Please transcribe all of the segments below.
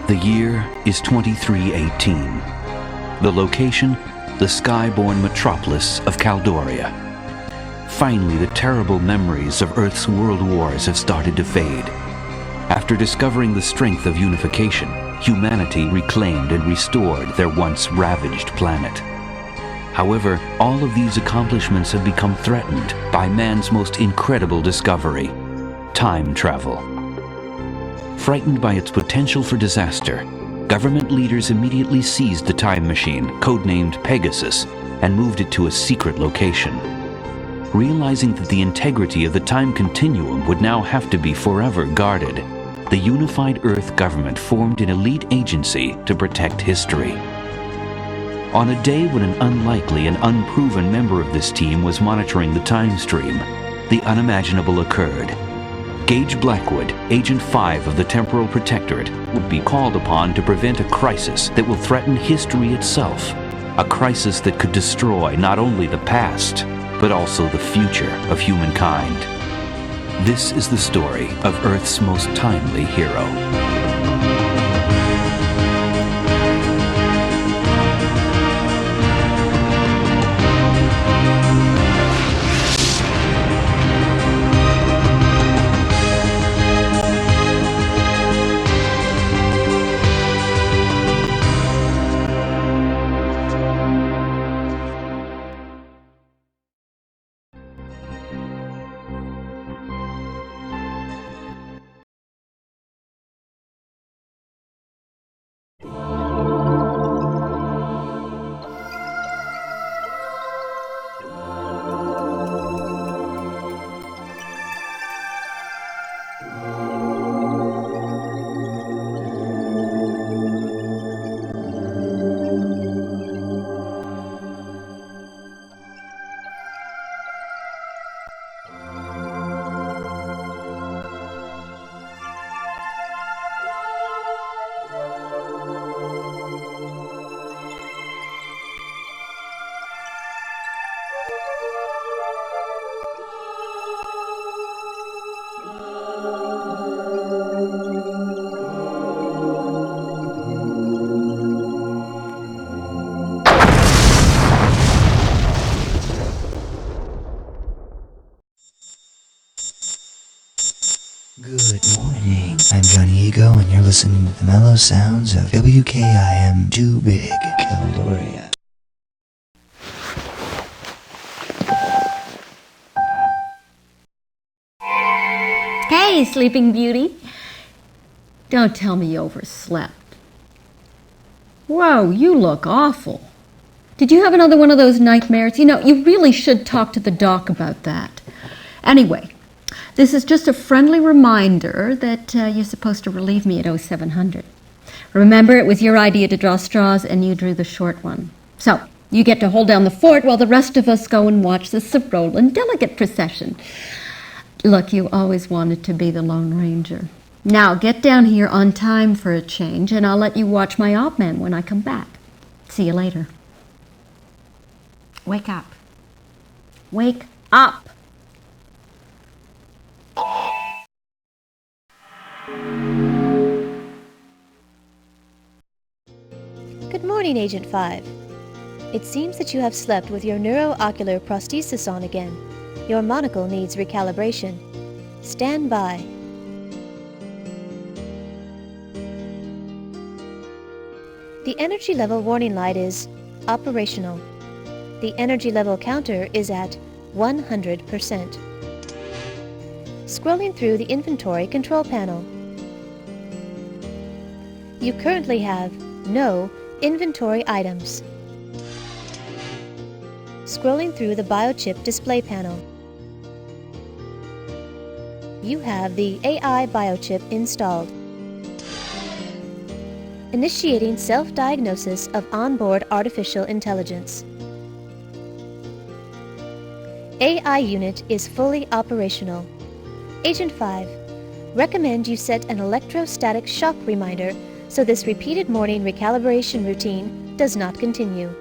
The year is 2318. The location, the sky-born metropolis of Caldoria. Finally, the terrible memories of Earth's world wars have started to fade. After discovering the strength of unification, humanity reclaimed and restored their once ravaged planet. However, all of these accomplishments have become threatened by man's most incredible discovery: time travel. Frightened by its potential for disaster, government leaders immediately seized the time machine, codenamed Pegasus, and moved it to a secret location. Realizing that the integrity of the time continuum would now have to be forever guarded, the unified Earth government formed an elite agency to protect history. On a day when an unlikely and unproven member of this team was monitoring the time stream, the unimaginable occurred. Gage Blackwood, Agent 5 of the Temporal Protectorate, would be called upon to prevent a crisis that will threaten history itself. A crisis that could destroy not only the past, but also the future of humankind. This is the story of Earth's most timely hero. Good morning, I'm Johnny Ego, and you're listening to the mellow sounds of WKIM Too Big, Caldoria. Hey, Sleeping Beauty. Don't tell me you overslept. Whoa, you look awful. Did you have another one of those nightmares? You know, you really should talk to the doc about that. Anyway, this is just a friendly reminder that you're supposed to relieve me at 0700. Remember, it was your idea to draw straws, and you drew the short one. So, you get to hold down the fort while the rest of us go and watch the Sorolan delegate procession. Look, you always wanted to be the Lone Ranger. Now, get down here on time for a change, and I'll let you watch my op man when I come back. See you later. Wake up. Wake up! Good morning, Agent 5. It seems that you have slept with your neuroocular prosthesis on again. Your monocle needs recalibration. Stand by. The energy level warning light is operational. The energy level counter is at 100%. Scrolling through the inventory control panel. You currently have no inventory items. Scrolling through the biochip display panel. You have the AI biochip installed. Initiating self-diagnosis of onboard artificial intelligence. AI unit is fully operational. Agent 5, recommend you set an electrostatic shock reminder so this repeated morning recalibration routine does not continue.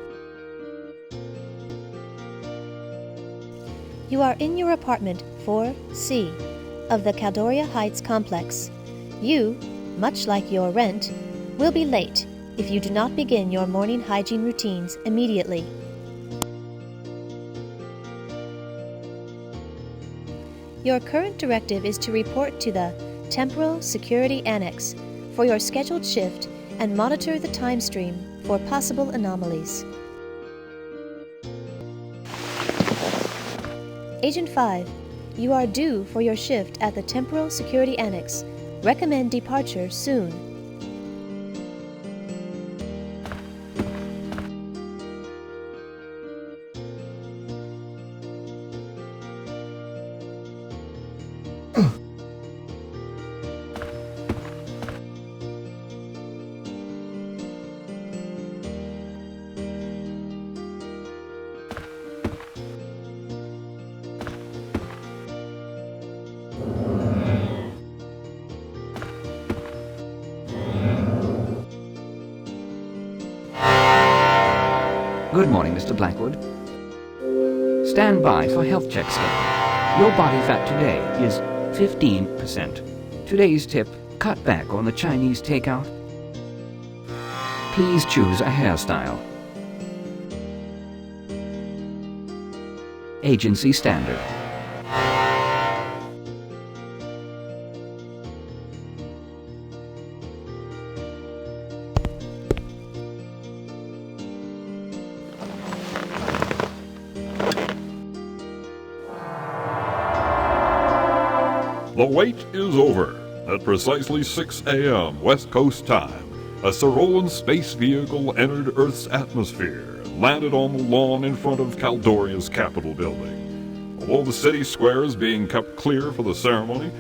You are in your apartment 4C of the Caldoria Heights complex. You, much like your rent, will be late if you do not begin your morning hygiene routines immediately. Your current directive is to report to the Temporal Security Annex for your scheduled shift and monitor the time stream for possible anomalies. Agent 5, you are due for your shift at the Temporal Security Annex. Recommend departure soon. Good morning, Mr. Blackwood. Stand by for health check schedule. Your body fat today is 15%. Today's tip, cut back on the Chinese takeout. Please choose a hairstyle. Agency standard. The wait is over. At precisely 6 a.m. West Coast time, a Cyrolan space vehicle entered Earth's atmosphere and landed on the lawn in front of Caldoria's Capitol building. Although the city square is being kept clear for the ceremony,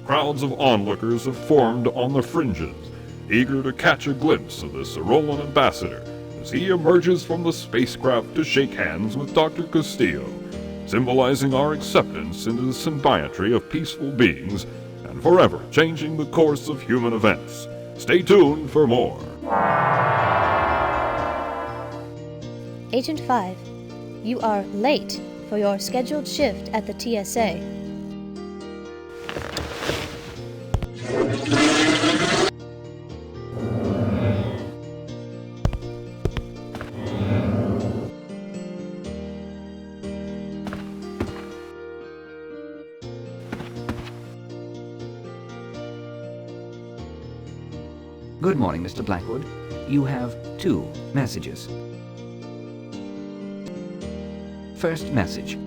crowds of onlookers have formed on the fringes, eager to catch a glimpse of the Cyrolan ambassador as he emerges from the spacecraft to shake hands with Dr. Castillo, symbolizing our acceptance into the symbiotry of peaceful beings and forever changing the course of human events. Stay tuned for more. Agent 5, you are late for your scheduled shift at the TSA. Good morning, Mr. Blackwood. You have 2 messages. First message.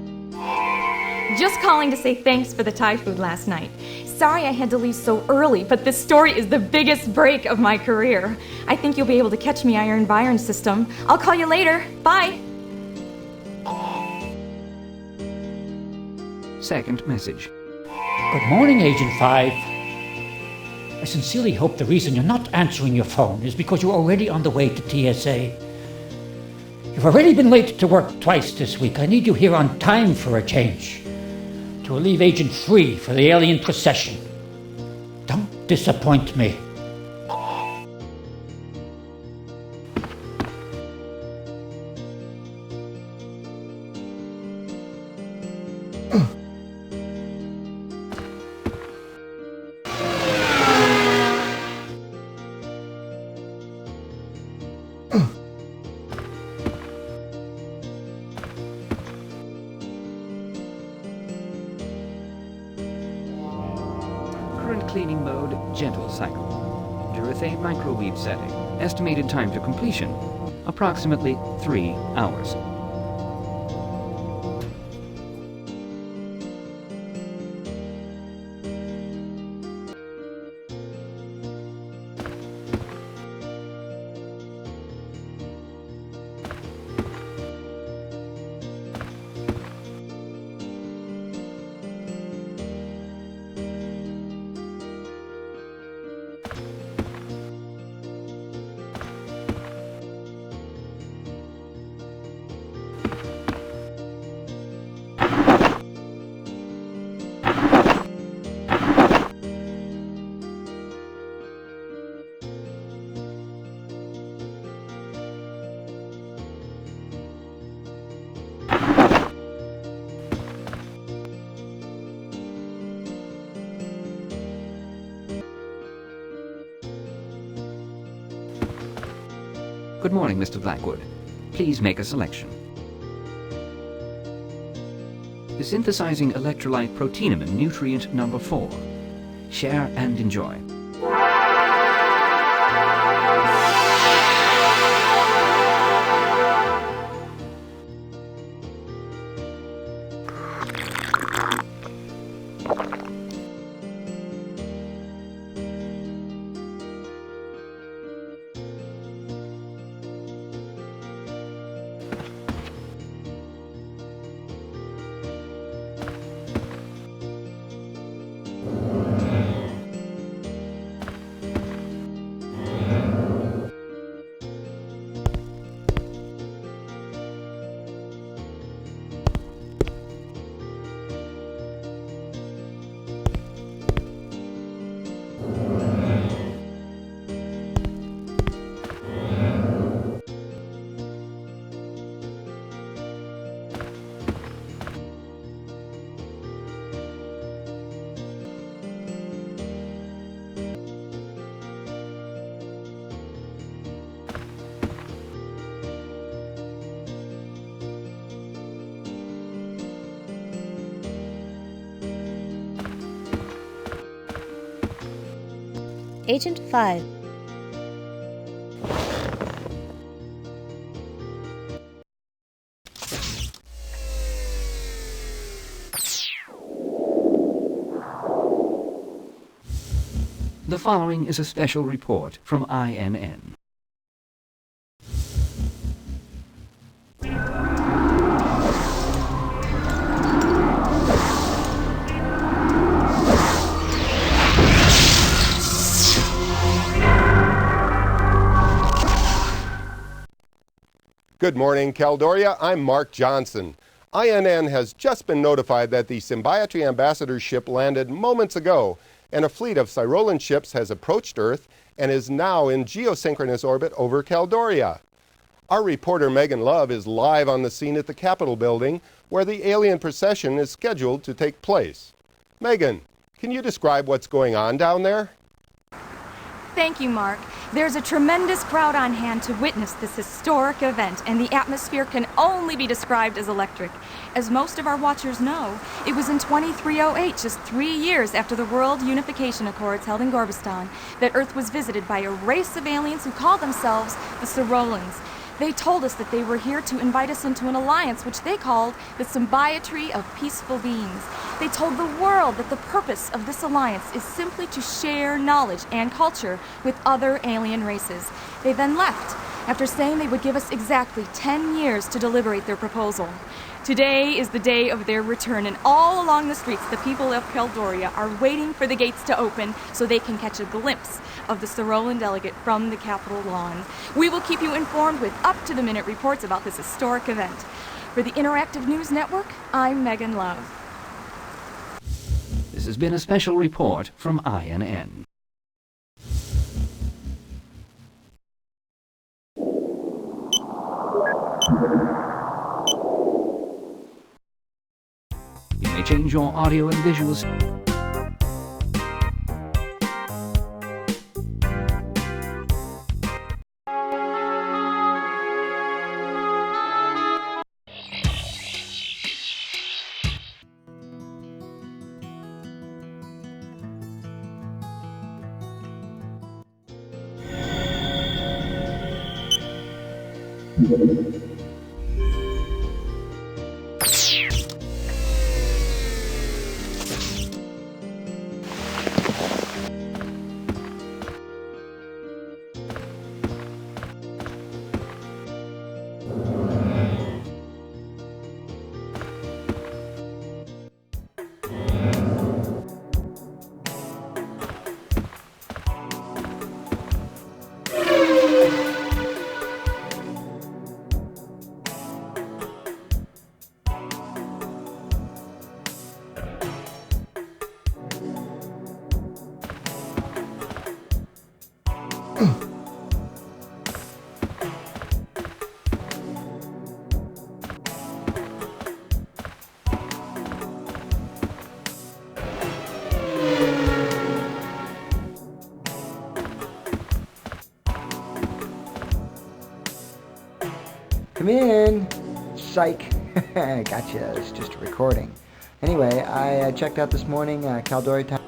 Just calling to say thanks for the Thai food last night. Sorry I had to leave so early, but this story is the biggest break of my career. I think you'll be able to catch me Iron Byron system. I'll call you later. Bye. Second message. Good morning, Agent 5. I sincerely hope the reason you're not answering your phone is because you're already on the way to TSA. You've already been late to work twice this week. I need you here on time for a change. To relieve Agent 3 for the alien procession. Don't disappoint me. Current cleaning mode, gentle cycle. Urethane microweave setting. Estimated time to completion, approximately 3 hours. Good morning, Mr. Blackwood. Please make a selection. Synthesizing electrolyte proteinumin nutrient number 4. Share and enjoy. Agent 5. The following is a special report from INN. Good morning, Caldoria. I'm Mark Johnson. INN has just been notified that the Symbiotry Ambassador ship landed moments ago, and a fleet of Cyrolan ships has approached Earth and is now in geosynchronous orbit over Caldoria. Our reporter Megan Love is live on the scene at the Capitol building, where the alien procession is scheduled to take place. Megan, can you describe what's going on down there? Thank you, Mark. There's a tremendous crowd on hand to witness this historic event, and the atmosphere can only be described as electric. As most of our watchers know, it was in 2308, just 3 years after the World Unification Accords held in Gorbistan, that Earth was visited by a race of aliens who called themselves the Cyrolans. They told us that they were here to invite us into an alliance which they called the Symbiotry of Peaceful Beings. They told the world that the purpose of this alliance is simply to share knowledge and culture with other alien races. They then left, after saying they would give us exactly 10 years to deliberate their proposal. Today is the day of their return, and all along the streets, the people of Caldoria are waiting for the gates to open so they can catch a glimpse of the Cyrolan delegate from the Capitol lawn. We will keep you informed with up-to-the-minute reports about this historic event. For the Interactive News Network, I'm Megan Love. This has been a special report from INN. You may change your audio and visuals. Come in! Psych! Gotcha, it's just a recording. Anyway, I checked out this morning, Caldoria time.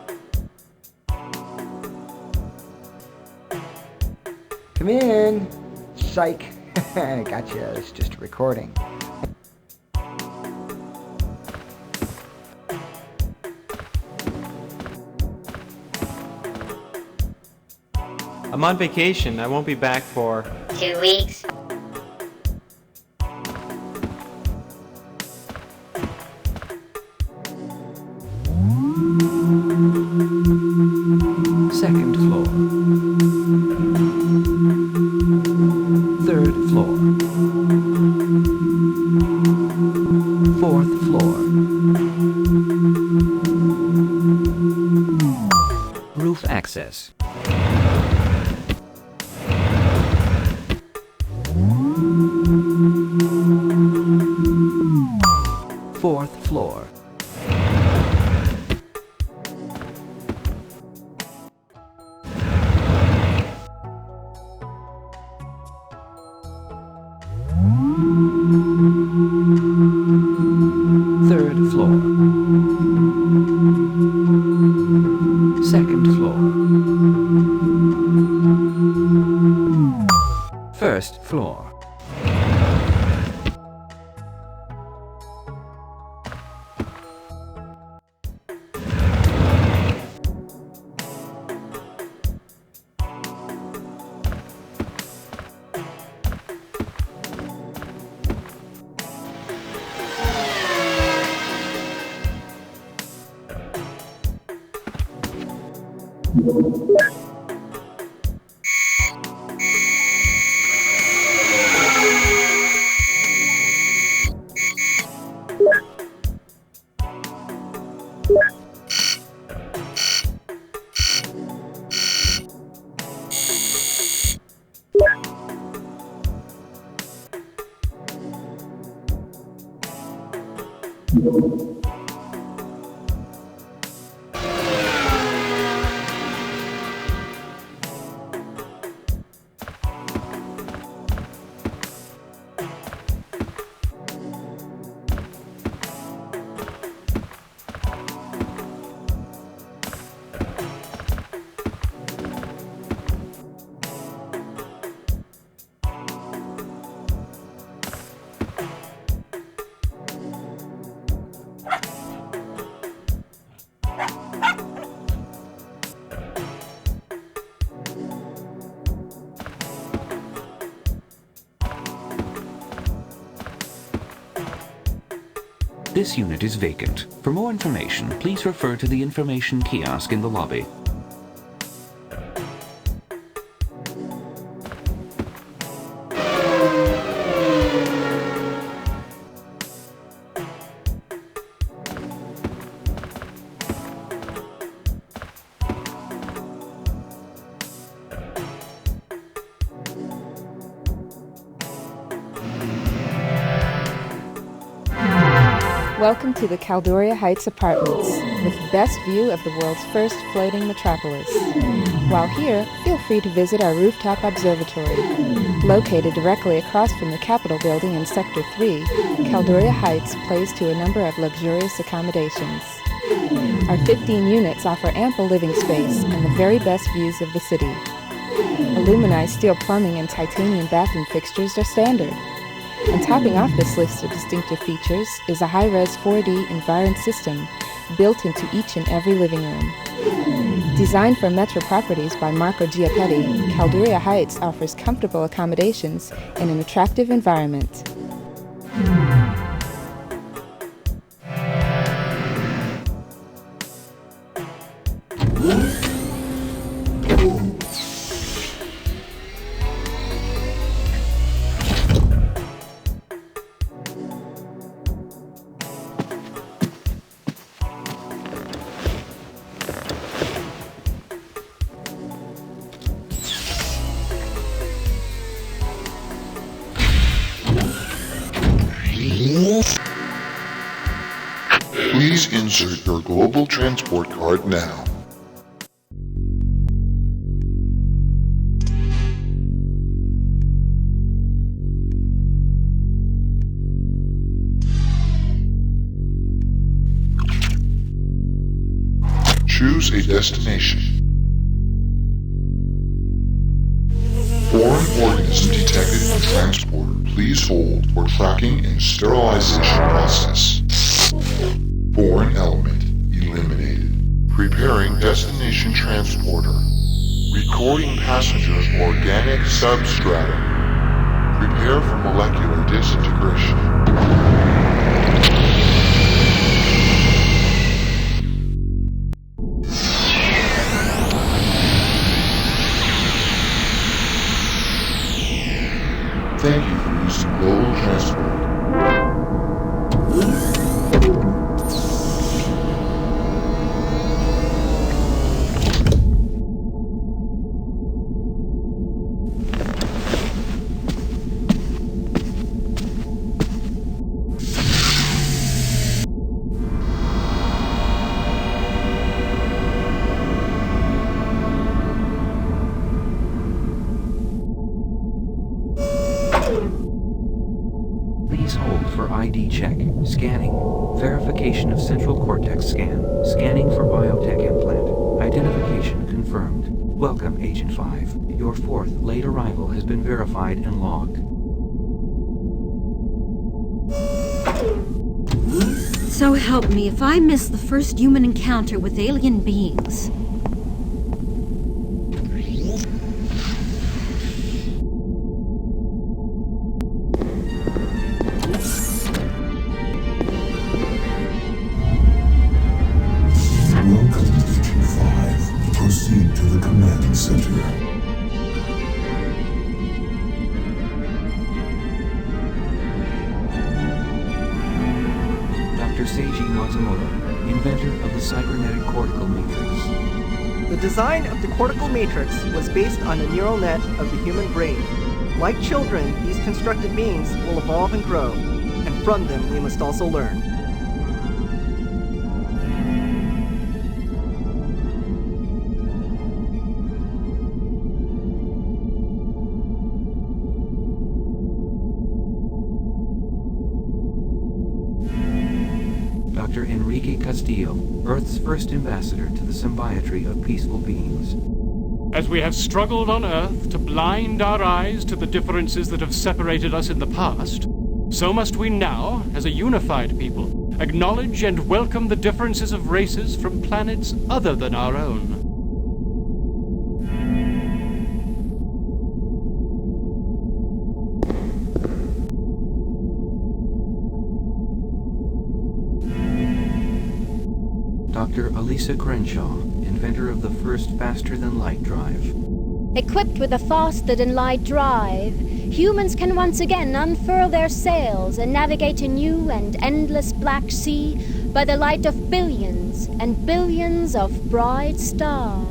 Come in! Psych! Gotcha, it's just a recording. I'm on vacation. I won't be back for 2 weeks. Second floor. Third floor. Fourth floor. Roof access. Fourth floor. Third floor. Second floor. First floor. This unit is vacant. For more information, please refer to the information kiosk in the lobby. Welcome to the Caldoria Heights Apartments, with the best view of the world's first floating metropolis. While here, feel free to visit our rooftop observatory. Located directly across from the Capitol building in Sector 3, Caldoria Heights plays to a number of luxurious accommodations. Our 15 units offer ample living space and the very best views of the city. Aluminized steel plumbing and titanium bathroom fixtures are standard. And topping off this list of distinctive features is a high-res 4D environment system built into each and every living room. Designed for Metro Properties by Marco Giappetti, Caldoria Heights offers comfortable accommodations in an attractive environment. Please insert your global transport card now. Choose a destination. Foreign organism detected in transporter. Please hold for tracking and sterilization process. Foreign element eliminated. Preparing destination transporter. Recording passenger's organic substratum. Prepare for molecular disintegration. Thank you for using global transport. Please hold for ID check. Scanning. Verification of central cortex scan. Scanning for biotech implant. Identification confirmed. Welcome, Agent 5. Your fourth late arrival has been verified and logged. So help me if I miss the first human encounter with alien beings. Welcome, Agent 5. Proceed to the command center. Dr. Seiji Matsumoto, inventor of the cybernetic cortical matrix. The design of the cortical matrix was based on a neural net of the human brain. Like children, these constructed beings will evolve and grow, and from them we must also learn. Dr. Enrique Castillo, Earth's first ambassador to the symbiotry of peaceful beings. As we have struggled on Earth to blind our eyes to the differences that have separated us in the past, so must we now, as a unified people, acknowledge and welcome the differences of races from planets other than our own. Dr. Elisa Crenshaw, inventor of the first faster-than-light drive. Equipped with a faster-than-light drive, humans can once again unfurl their sails and navigate a new and endless black sea by the light of billions and billions of bright stars.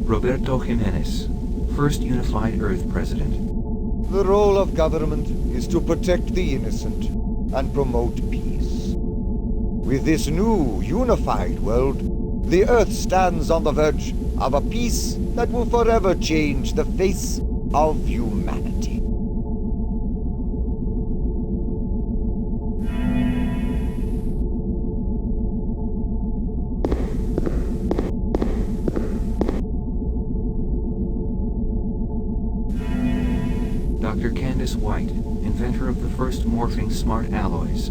Roberto Jimenez, first unified Earth president. The role of government is to protect the innocent and promote peace. With this new, unified world, the Earth stands on the verge of a peace that will forever change the face of humanity. Dr. Candace White, inventor of the first morphing smart alloys.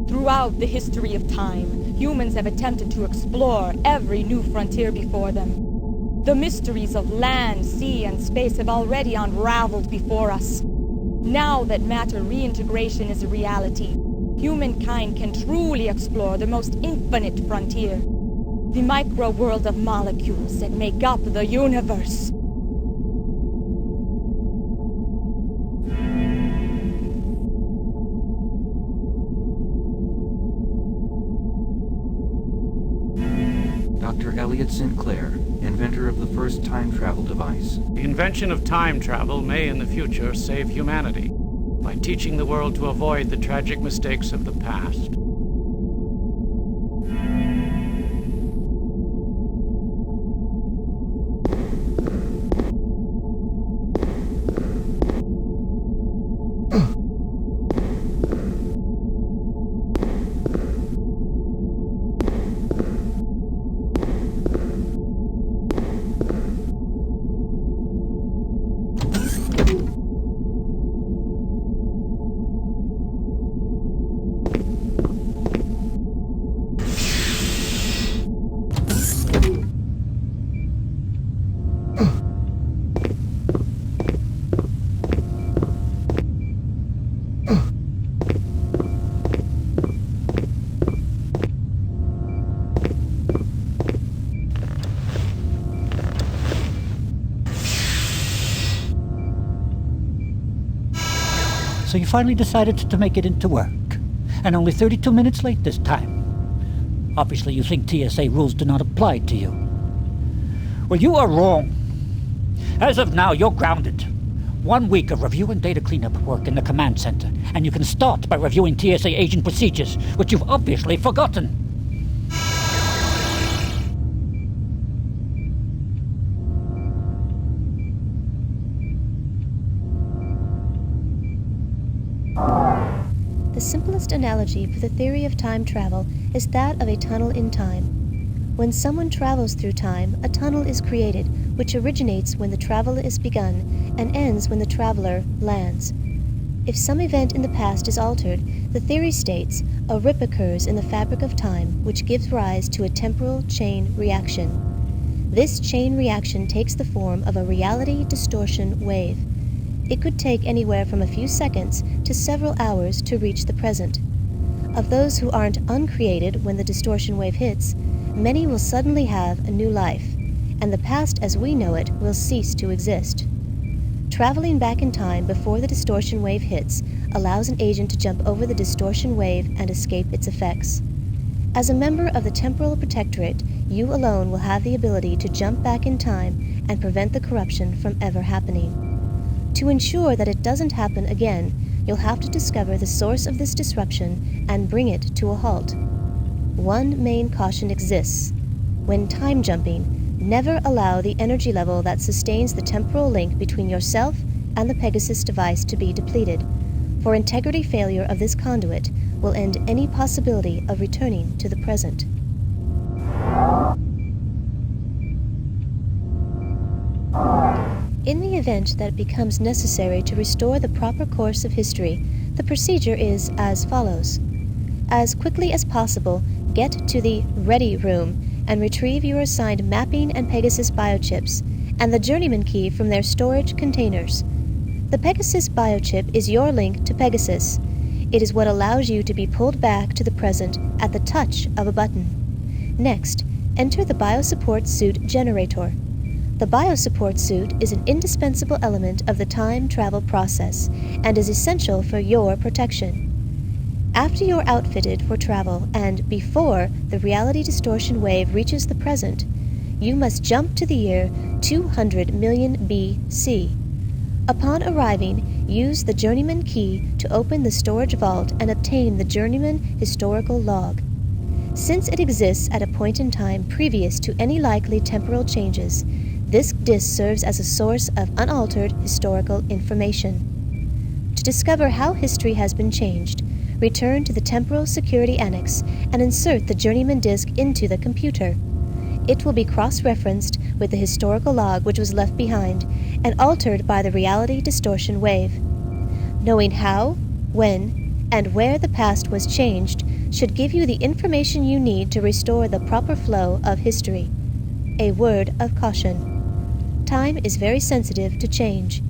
Throughout the history of time, humans have attempted to explore every new frontier before them. The mysteries of land, sea, and space have already unraveled before us. Now that matter reintegration is a reality, humankind can truly explore the most infinite frontier, the micro-world of molecules that make up the universe. Dr. Elliot Sinclair, inventor of the first time travel device. The invention of time travel may in the future save humanity by teaching the world to avoid the tragic mistakes of the past. So you finally decided to make it into work. And only 32 minutes late this time. Obviously you think TSA rules do not apply to you. Well, you are wrong. As of now, you're grounded. 1 week of review and data cleanup work in the command center. And you can start by reviewing TSA agent procedures, which you've obviously forgotten. The simplest analogy for the theory of time travel is that of a tunnel in time. When someone travels through time, a tunnel is created, which originates when the travel is begun and ends when the traveler lands. If some event in the past is altered, the theory states a rip occurs in the fabric of time, which gives rise to a temporal chain reaction. This chain reaction takes the form of a reality distortion wave. It could take anywhere from a few seconds to several hours to reach the present. Of those who aren't uncreated when the distortion wave hits, many will suddenly have a new life, and the past as we know it will cease to exist. Traveling back in time before the distortion wave hits allows an agent to jump over the distortion wave and escape its effects. As a member of the Temporal Protectorate, you alone will have the ability to jump back in time and prevent the corruption from ever happening. To ensure that it doesn't happen again, you'll have to discover the source of this disruption and bring it to a halt. One main caution exists. When time jumping, never allow the energy level that sustains the temporal link between yourself and the Pegasus device to be depleted, for integrity failure of this conduit will end any possibility of returning to the present. In the event that it becomes necessary to restore the proper course of history, the procedure is as follows. As quickly as possible, get to the Ready Room and retrieve your assigned mapping and Pegasus biochips, and the Journeyman key from their storage containers. The Pegasus biochip is your link to Pegasus. It is what allows you to be pulled back to the present at the touch of a button. Next, enter the Biosupport Suit generator. The Biosupport Suit is an indispensable element of the time travel process and is essential for your protection. After you're outfitted for travel and before the reality distortion wave reaches the present, you must jump to the year 200 million BC. Upon arriving, use the Journeyman key to open the storage vault and obtain the Journeyman historical log. Since it exists at a point in time previous to any likely temporal changes, this disk serves as a source of unaltered historical information. To discover how history has been changed, return to the Temporal Security Annex and insert the Journeyman disk into the computer. It will be cross-referenced with the historical log which was left behind and altered by the reality distortion wave. Knowing how, when, and where the past was changed should give you the information you need to restore the proper flow of history. A word of caution. Time is very sensitive to change.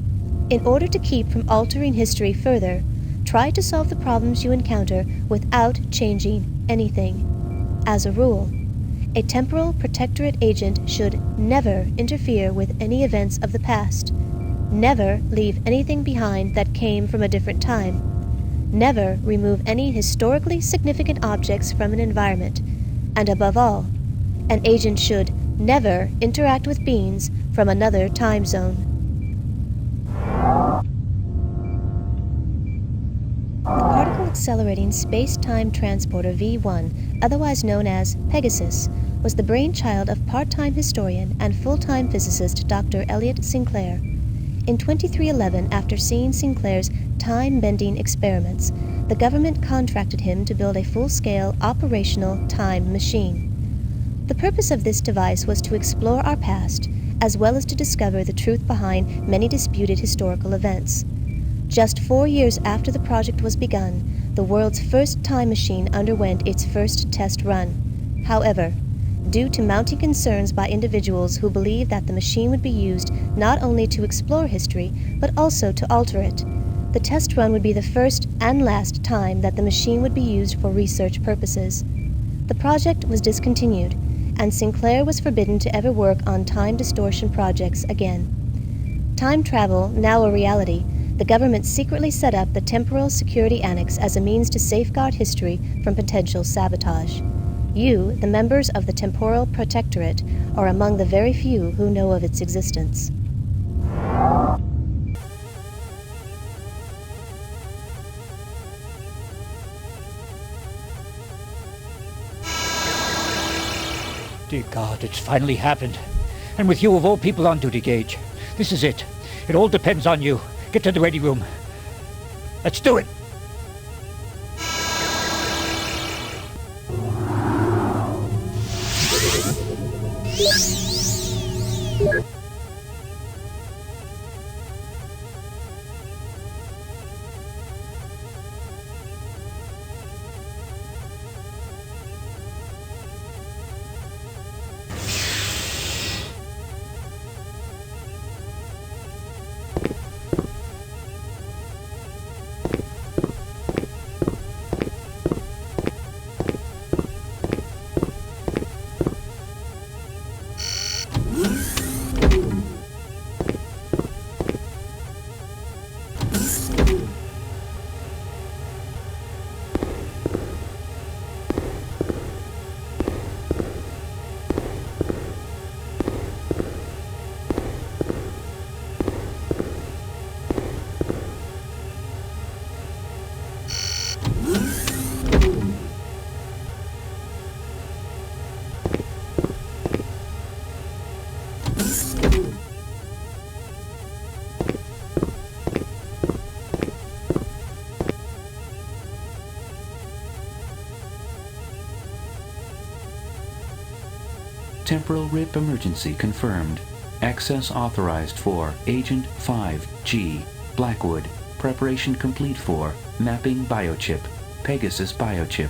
In order to keep from altering history further, try to solve the problems you encounter without changing anything. As a rule, a Temporal Protectorate agent should never interfere with any events of the past, never leave anything behind that came from a different time, never remove any historically significant objects from an environment, and above all, an agent should never interact with beings from another time zone. The Particle Accelerating Space-Time Transporter V1, otherwise known as Pegasus, was the brainchild of part-time historian and full-time physicist Dr. Elliot Sinclair. In 2311, after seeing Sinclair's time-bending experiments, the government contracted him to build a full-scale operational time machine. The purpose of this device was to explore our past, as well as to discover the truth behind many disputed historical events. Just 4 years after the project was begun, the world's first time machine underwent its first test run. However, due to mounting concerns by individuals who believed that the machine would be used not only to explore history, but also to alter it, the test run would be the first and last time that the machine would be used for research purposes. The project was discontinued, and Sinclair was forbidden to ever work on time distortion projects again. Time travel, now a reality, The government secretly set up the Temporal Security Annex as a means to safeguard history from potential sabotage. You, the members of the Temporal Protectorate, are among the very few who know of its existence. Dear God, it's finally happened. And with you of all people on duty, Gage. This is it. It all depends on you. Get to the ready room. Let's do it! Temporal rip emergency confirmed. Access authorized for Agent 5G, Blackwood. Preparation complete for mapping biochip, Pegasus biochip.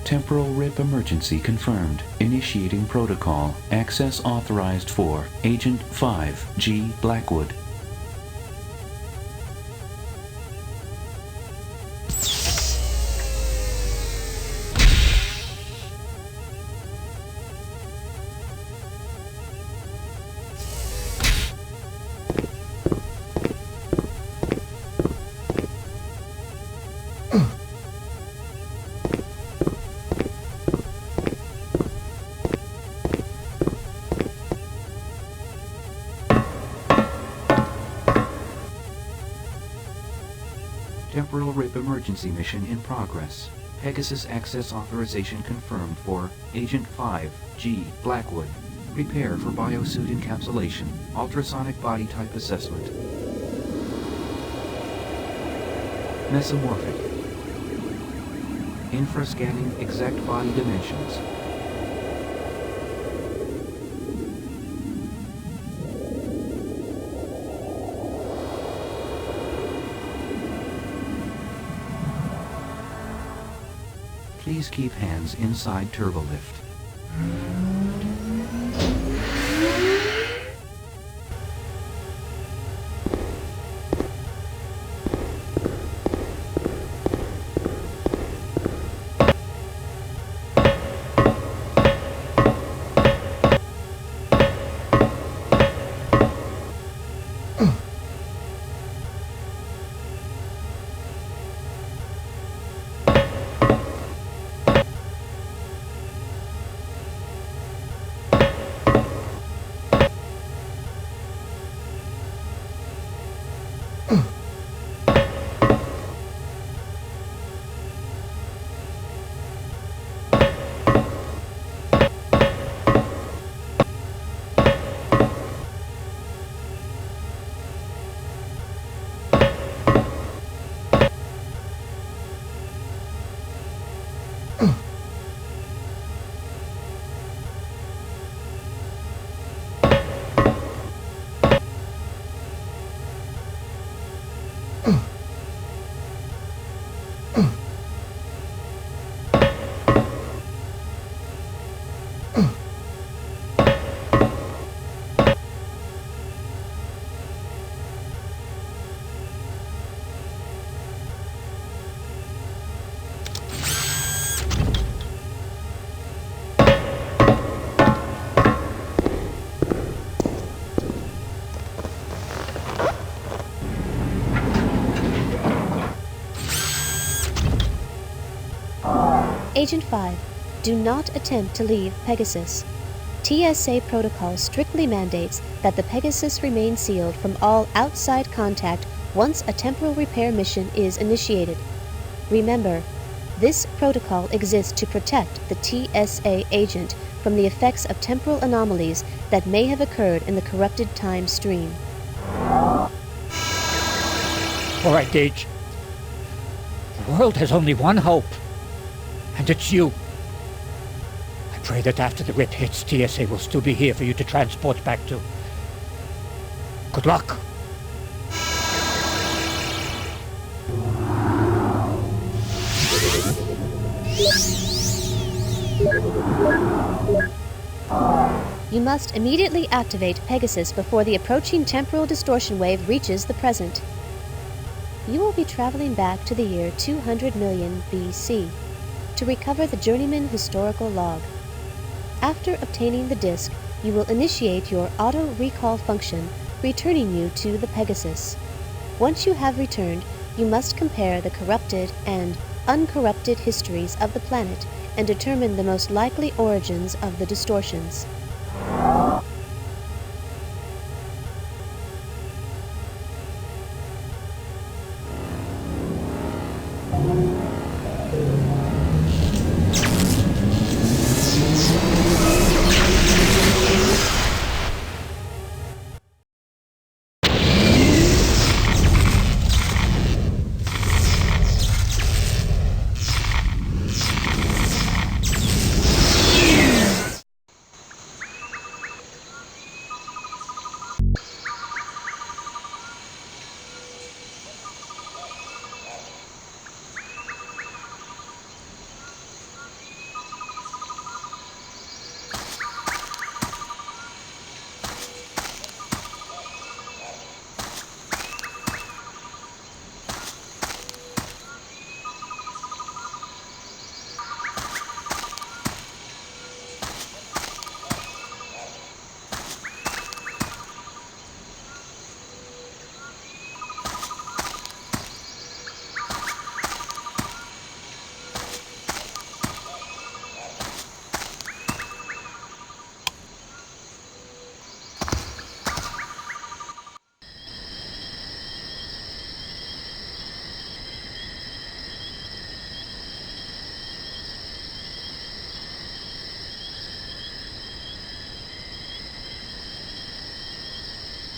Temporal rip emergency confirmed. Initiating protocol. Access authorized for Agent 5G Blackwood. Temporal rip emergency mission in progress. Pegasus access authorization confirmed for Agent 5G Blackwood. Prepare for biosuit encapsulation. Ultrasonic body type assessment. Mesomorphic. Infrascanning exact body dimensions. Please keep hands inside turbolift. Agent 5, do not attempt to leave Pegasus. TSA protocol strictly mandates that the Pegasus remain sealed from all outside contact once a temporal repair mission is initiated. Remember, this protocol exists to protect the TSA agent from the effects of temporal anomalies that may have occurred in the corrupted time stream. All right, Gage. The world has only one hope, and it's you. I pray that after the rip hits, TSA will still be here for you to transport back to. Good luck. You must immediately activate Pegasus before the approaching temporal distortion wave reaches the present. You will be traveling back to the year 200 million BC to recover the Journeyman historical log. After obtaining the disk, you will initiate your auto-recall function, returning you to the Pegasus. Once you have returned, you must compare the corrupted and uncorrupted histories of the planet and determine the most likely origins of the distortions.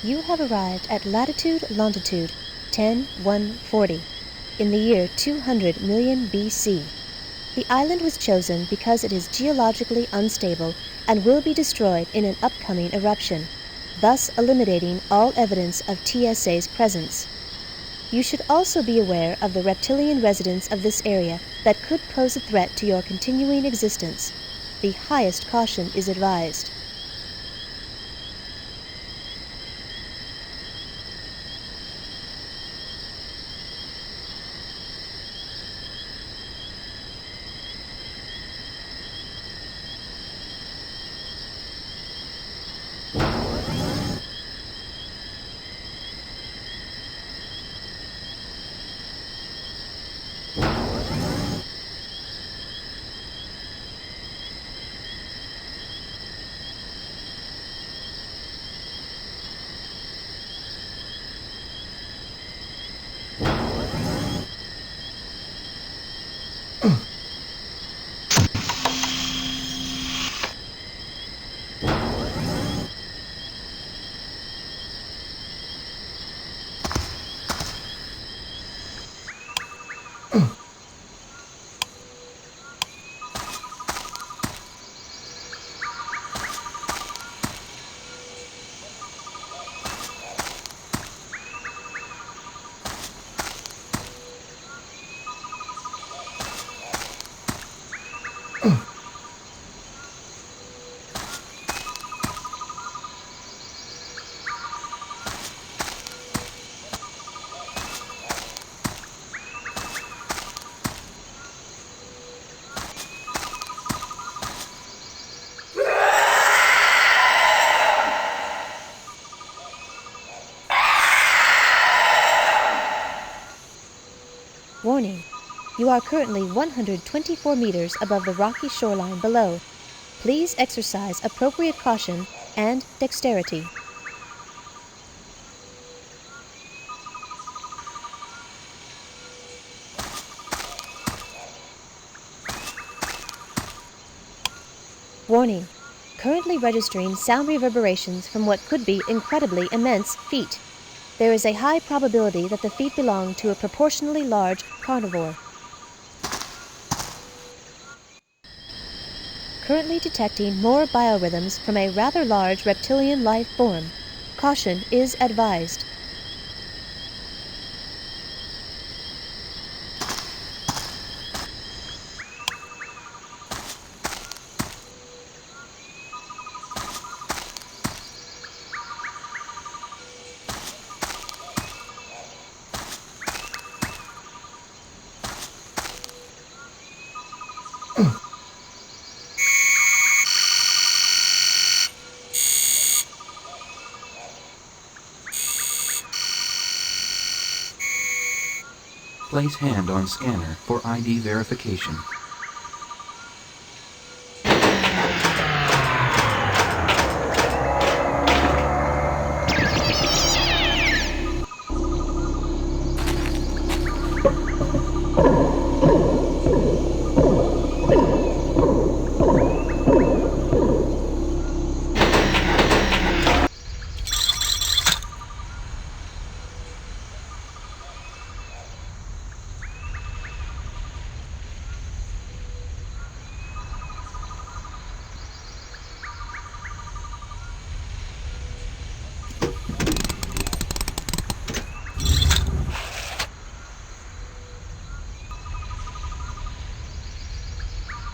You have arrived at latitude-longitude 10-140 in the year 200 million BC. The island was chosen because it is geologically unstable and will be destroyed in an upcoming eruption, thus eliminating all evidence of TSA's presence. You should also be aware of the reptilian residents of this area that could pose a threat to your continuing existence. The highest caution is advised. You are currently 124 meters above the rocky shoreline below. Please exercise appropriate caution and dexterity. Warning. Currently registering sound reverberations from what could be incredibly immense feet. There is a high probability that the feet belong to a proportionally large carnivore. Currently detecting more biorhythms from a rather large reptilian life form. Caution is advised. Place hand on scanner for ID verification.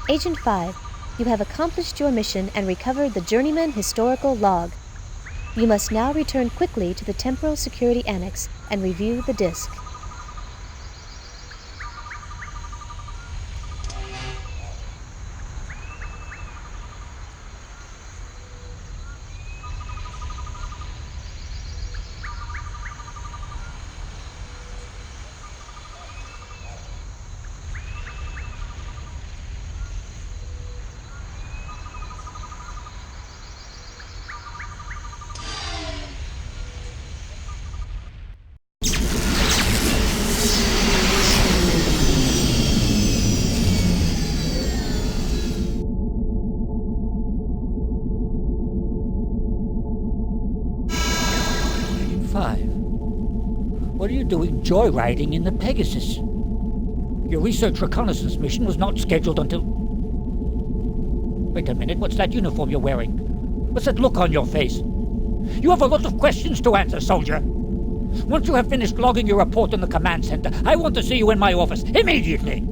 Agent 5, you have accomplished your mission and recovered the Journeyman historical log. You must now return quickly to the Temporal Security Annex and review the disk. What are you doing joyriding in the Pegasus? Your research reconnaissance mission was not scheduled until... Wait a minute, what's that uniform you're wearing? What's that look on your face? You have a lot of questions to answer, soldier. Once you have finished logging your report in the command center, I want to see you in my office immediately.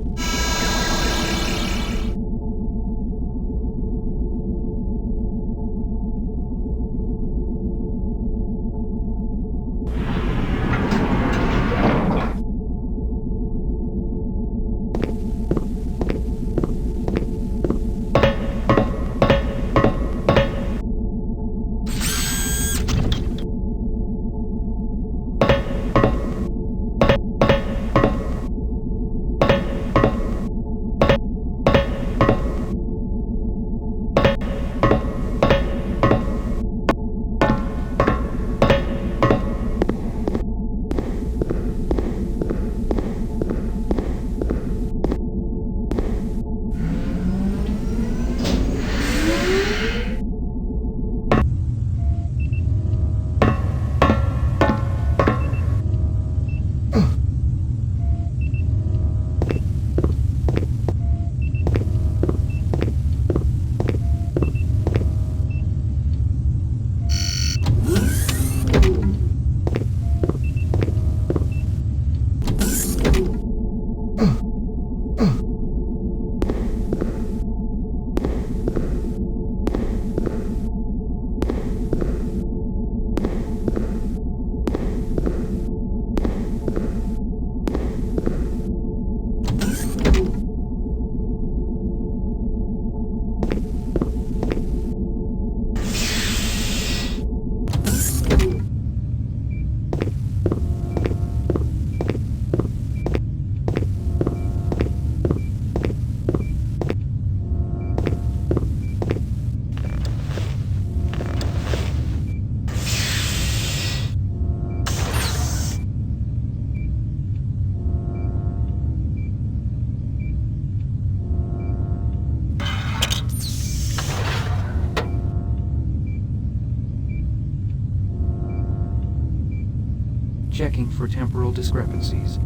checking for temporal discrepancies.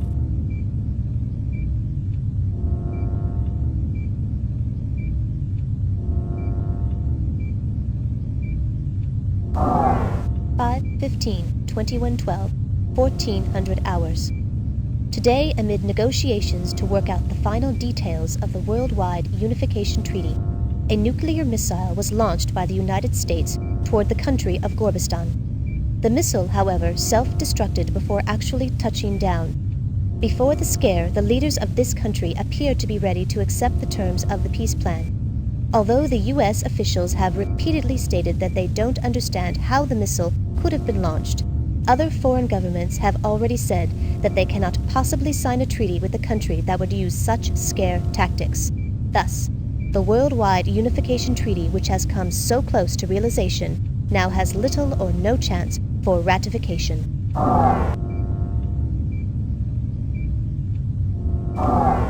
(5:15, 2112, 1400 hours). Today, amid negotiations to work out the final details of the Worldwide Unification Treaty, a nuclear missile was launched by the United States toward the country of Gorbistan. The missile, however, self-destructed before actually touching down. Before the scare, the leaders of this country appeared to be ready to accept the terms of the peace plan. Although the U.S. officials have repeatedly stated that they don't understand how the missile could have been launched, other foreign governments have already said that they cannot possibly sign a treaty with a country that would use such scare tactics. Thus, the Worldwide Unification Treaty, which has come so close to realization, now has little or no chance for ratification.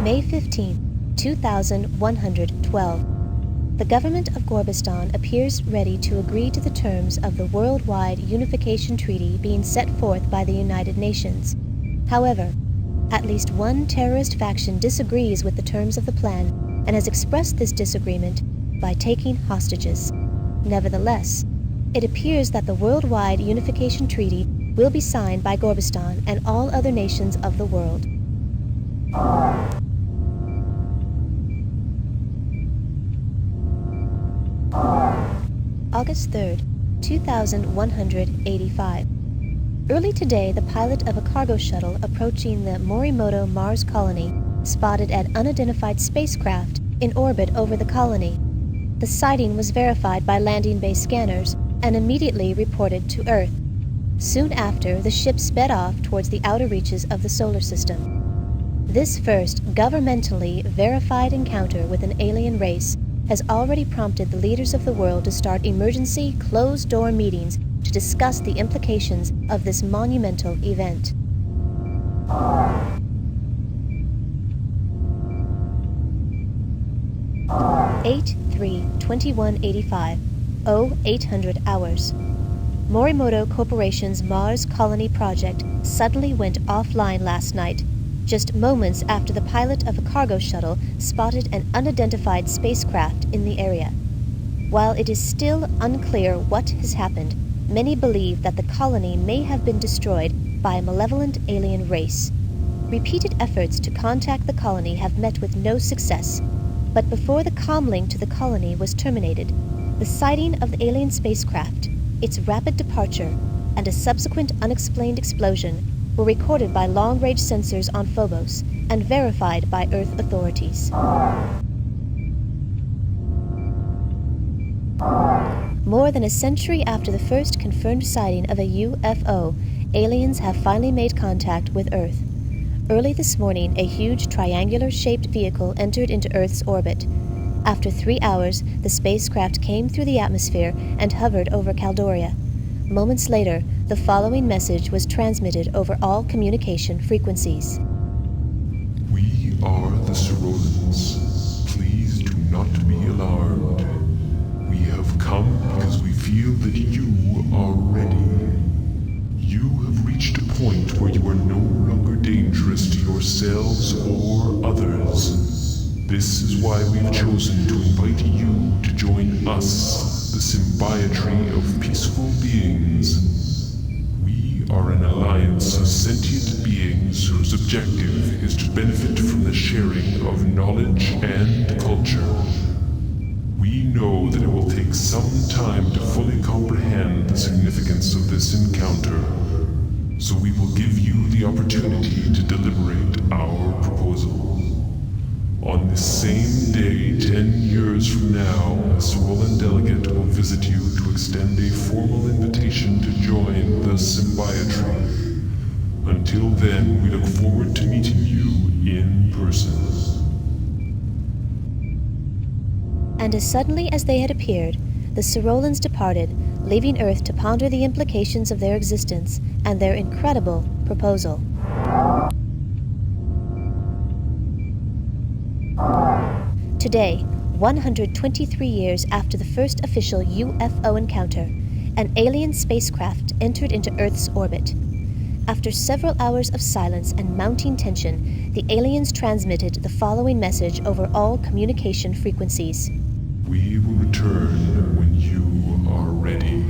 May 15, 2112. The government of Gorbistan appears ready to agree to the terms of the Worldwide Unification Treaty being set forth by the United Nations. However, at least one terrorist faction disagrees with the terms of the plan and has expressed this disagreement by taking hostages. Nevertheless, it appears that the Worldwide Unification Treaty will be signed by Gorbistan and all other nations of the world. August 3rd, 2185. Early today, the pilot of a cargo shuttle approaching the Morimoto Mars colony spotted an unidentified spacecraft in orbit over the colony. The sighting was verified by landing bay scanners and immediately reported to Earth. Soon after, the ship sped off towards the outer reaches of the solar system. This first governmentally verified encounter with an alien race has already prompted the leaders of the world to start emergency closed-door meetings to discuss the implications of this monumental event. (8, 3, 2185, 0800 hours). Morimoto Corporation's Mars Colony project suddenly went offline last night, just moments after the pilot of a cargo shuttle spotted an unidentified spacecraft in the area. While it is still unclear what has happened, many believe that the colony may have been destroyed by a malevolent alien race. Repeated efforts to contact the colony have met with no success, but before the comlink to the colony was terminated, the sighting of the alien spacecraft, its rapid departure, and a subsequent unexplained explosion were recorded by long-range sensors on Phobos and verified by Earth authorities. More than a century after the first confirmed sighting of a UFO, aliens have finally made contact with Earth. Early this morning, a huge triangular-shaped vehicle entered into Earth's orbit. After 3 hours, the spacecraft came through the atmosphere and hovered over Caldoria. Moments later, the following message was transmitted over all communication frequencies. We are the Cerolans. Please do not be alarmed. We have come because we feel that you are ready. You have reached a point where you are no longer dangerous to yourselves or others. This is why we've chosen to invite you to join us, the Symbiotry of Peaceful Beings. We are an alliance of sentient beings whose objective is to benefit from the sharing of knowledge and culture. We know that it will take some time to fully comprehend the significance of this encounter, so we will give you the opportunity to deliberate our proposal. On this same day, 10 years from now, a Cerolan delegate will visit you to extend a formal invitation to join the Symbiotry. Until then, we look forward to meeting you in person. And as suddenly as they had appeared, the Cerolans departed, leaving Earth to ponder the implications of their existence and their incredible proposal. Today, 123 years after the first official UFO encounter, an alien spacecraft entered into Earth's orbit. After several hours of silence and mounting tension, the aliens transmitted the following message over all communication frequencies. We will return when you are ready.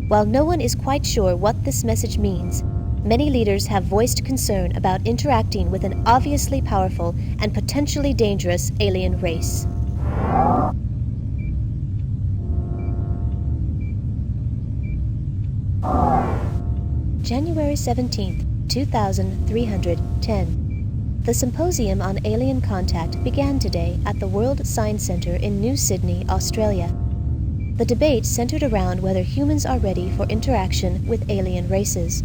While no one is quite sure what this message means, many leaders have voiced concern about interacting with an obviously powerful and potentially dangerous alien race. January 17th, 2310. The Symposium on Alien Contact began today at the World Science Centre in New Sydney, Australia. The debate centered around whether humans are ready for interaction with alien races.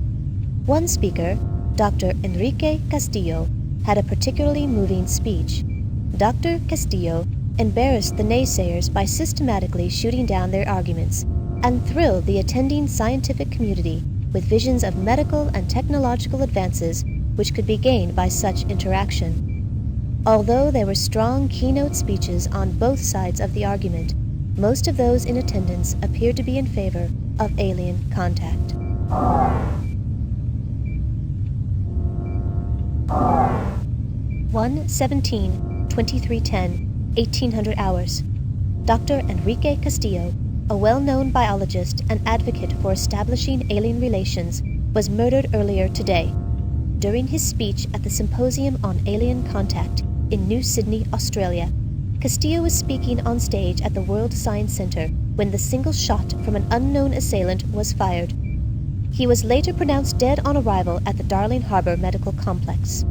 One speaker, Dr. Enrique Castillo, had a particularly moving speech. Dr. Castillo embarrassed the naysayers by systematically shooting down their arguments and thrilled the attending scientific community with visions of medical and technological advances which could be gained by such interaction. Although there were strong keynote speeches on both sides of the argument, most of those in attendance appeared to be in favor of alien contact. One 17-2310, 1800 hours. Dr. Enrique Castillo, a well-known biologist and advocate for establishing alien relations, was murdered earlier today. During his speech at the Symposium on Alien Contact in New Sydney, Australia, Castillo was speaking on stage at the World Science Centre when the single shot from an unknown assailant was fired. He was later pronounced dead on arrival at the Darling Harbour Medical Complex.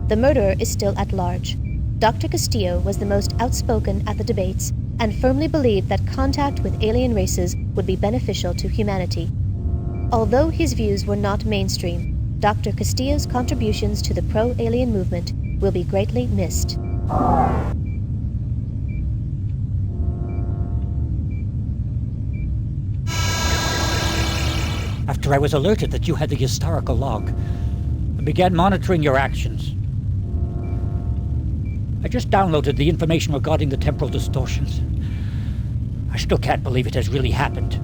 The murderer is still at large. Dr. Castillo was the most outspoken at the debates and firmly believed that contact with alien races would be beneficial to humanity. Although his views were not mainstream, Dr. Castillo's contributions to the pro-alien movement will be greatly missed. After I was alerted that you had the historical log, I began monitoring your actions. I just downloaded the information regarding the temporal distortions. I still can't believe it has really happened.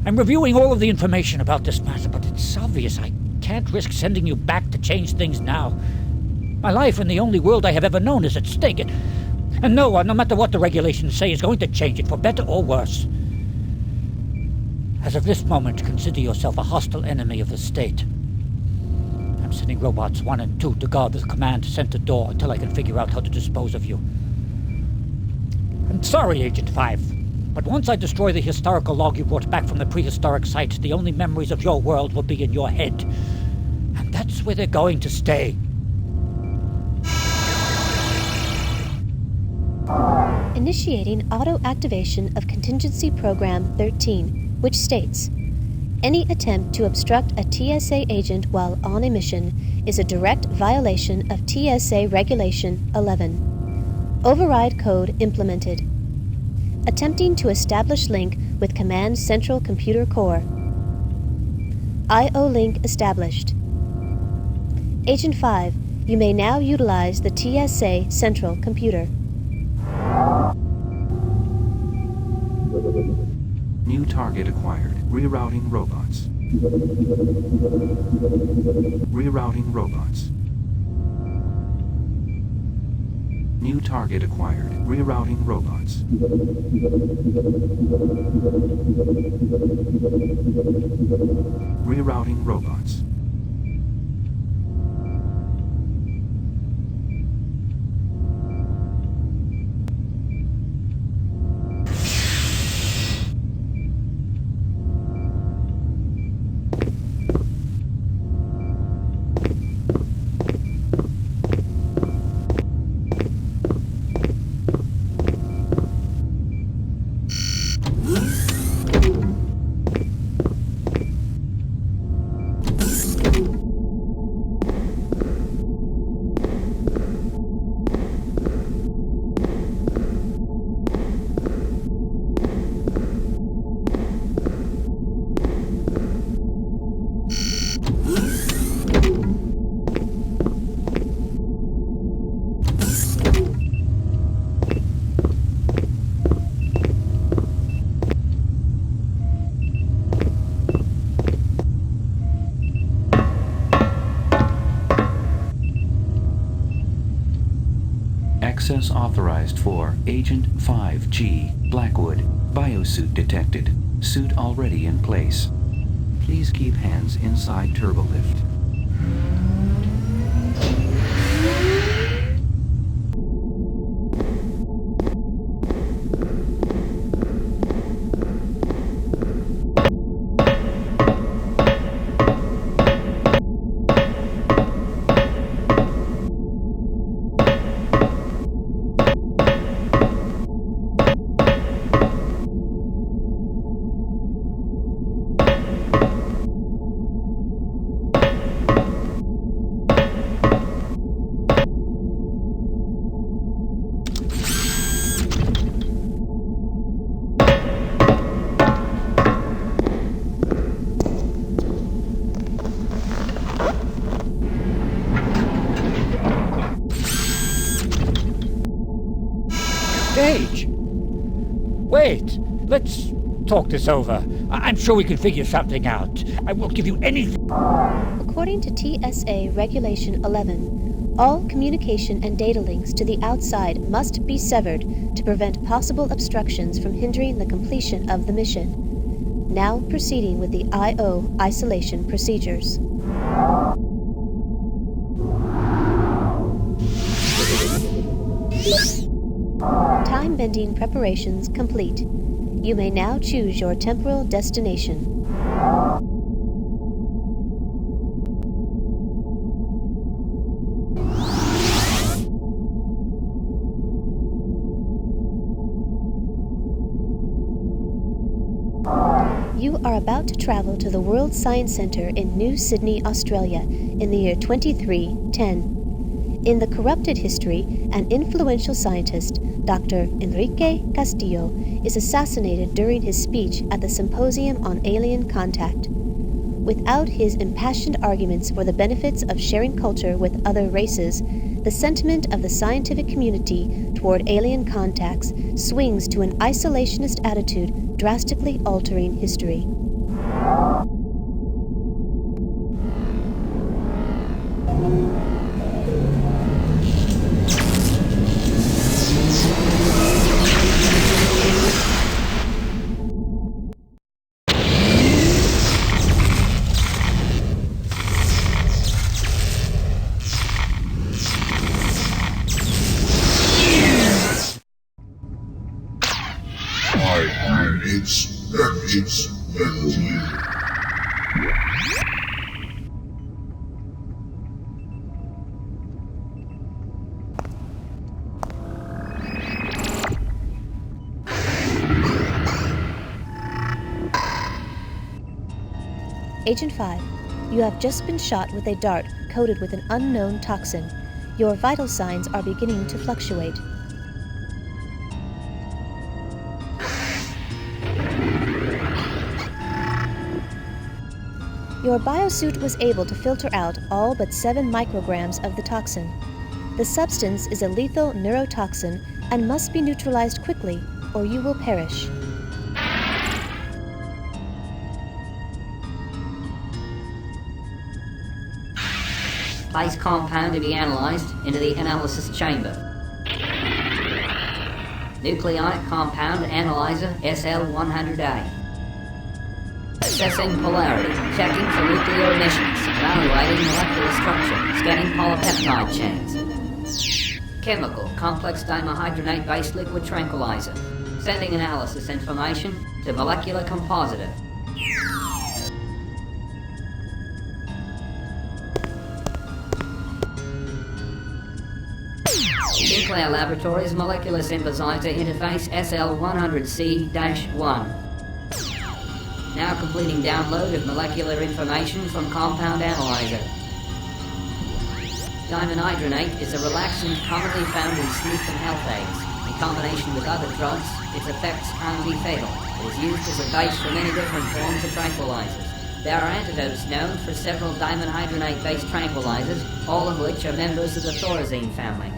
I'm reviewing all of the information about this matter, but it's obvious I can't risk sending you back to change things now. My life in the only world I have ever known is at stake, and no one, no matter what the regulations say, is going to change it for better or worse. As of this moment, consider yourself a hostile enemy of the state. I'm sending robots 1 and 2 to guard the command center door until I can figure out how to dispose of you. I'm sorry, Agent 5, but once I destroy the historical log you brought back from the prehistoric site, the only memories of your world will be in your head. And that's where they're going to stay. Initiating auto-activation of Contingency Program 13, which states, any attempt to obstruct a TSA agent while on a mission is a direct violation of TSA Regulation 11. Override code implemented. Attempting to establish link with Command Central Computer Core. IO link established. Agent 5, you may now utilize the TSA Central Computer. New target acquired. Rerouting robots. Rerouting robots. New target acquired. Rerouting robots. Rerouting robots. Status authorized for Agent 5G Blackwood. Biosuit detected. Suit already in place. Please keep hands inside turbolift. Gage! Wait! Let's talk this over. I'm sure we can figure something out. I will give you anything. According to TSA Regulation 11, all communication and data links to the outside must be severed to prevent possible obstructions from hindering the completion of the mission. Now proceeding with the I/O isolation procedures. Time-bending preparations complete. You may now choose your temporal destination. You are about to travel to the World Science Centre in New Sydney, Australia, in the year 2310. In the corrupted history, an influential scientist, Dr. Enrique Castillo, is assassinated during his speech at the Symposium on Alien Contact. Without his impassioned arguments for the benefits of sharing culture with other races, the sentiment of the scientific community toward alien contacts swings to an isolationist attitude, drastically altering history. Agent 5, you have just been shot with a dart coated with an unknown toxin. Your vital signs are beginning to fluctuate. Your biosuit was able to filter out all but 7 micrograms of the toxin. The substance is a lethal neurotoxin and must be neutralized quickly, or you will perish. Place compound to be analysed into the analysis chamber. Nucleonic compound analyzer SL100A. Assessing polarity, checking for nuclear emissions, evaluating molecular structure, scanning polypeptide chains. Chemical, complex dimethylhydronate-based liquid tranquilizer. Sending analysis information to molecular compositor. Nuclear Laboratories Molecular Synthesizer Interface SL100C-1. Now completing download of molecular information from Compound Analyzer. Dimenhydrinate is a relaxant commonly found in sleep and health aids. In combination with other drugs, its effects can be fatal. It is used as a base for many different forms of tranquilizers. There are antidotes known for several dimenhydrinate-based tranquilizers, all of which are members of the thorazine family.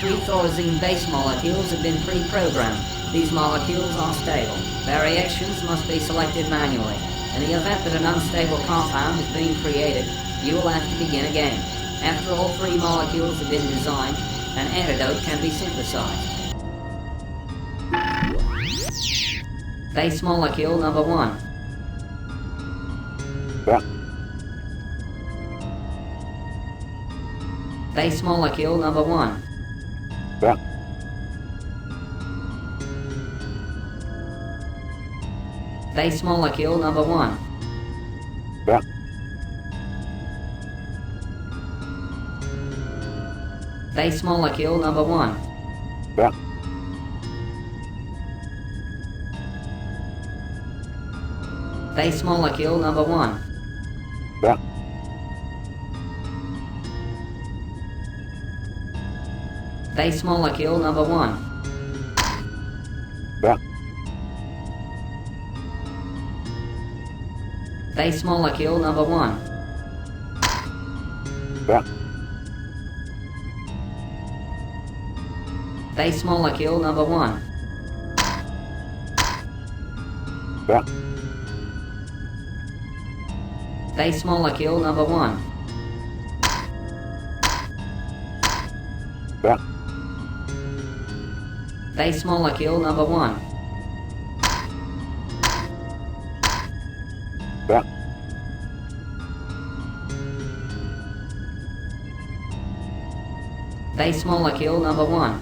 3 thorazine base molecules have been pre-programmed. These molecules are stable. Variations must be selected manually. In the event that an unstable compound is being created, you will have to begin again. After all three molecules have been designed, an antidote can be synthesized. Base molecule number 1. Base molecule number 1. Base molecule number 1. Base molecule number 1. Base molecule number 1. Base molecule number 1. Base molecule number 1. Base molecule number 1. Base molecule number 1. Base molecule number 1. Base molecule number 1.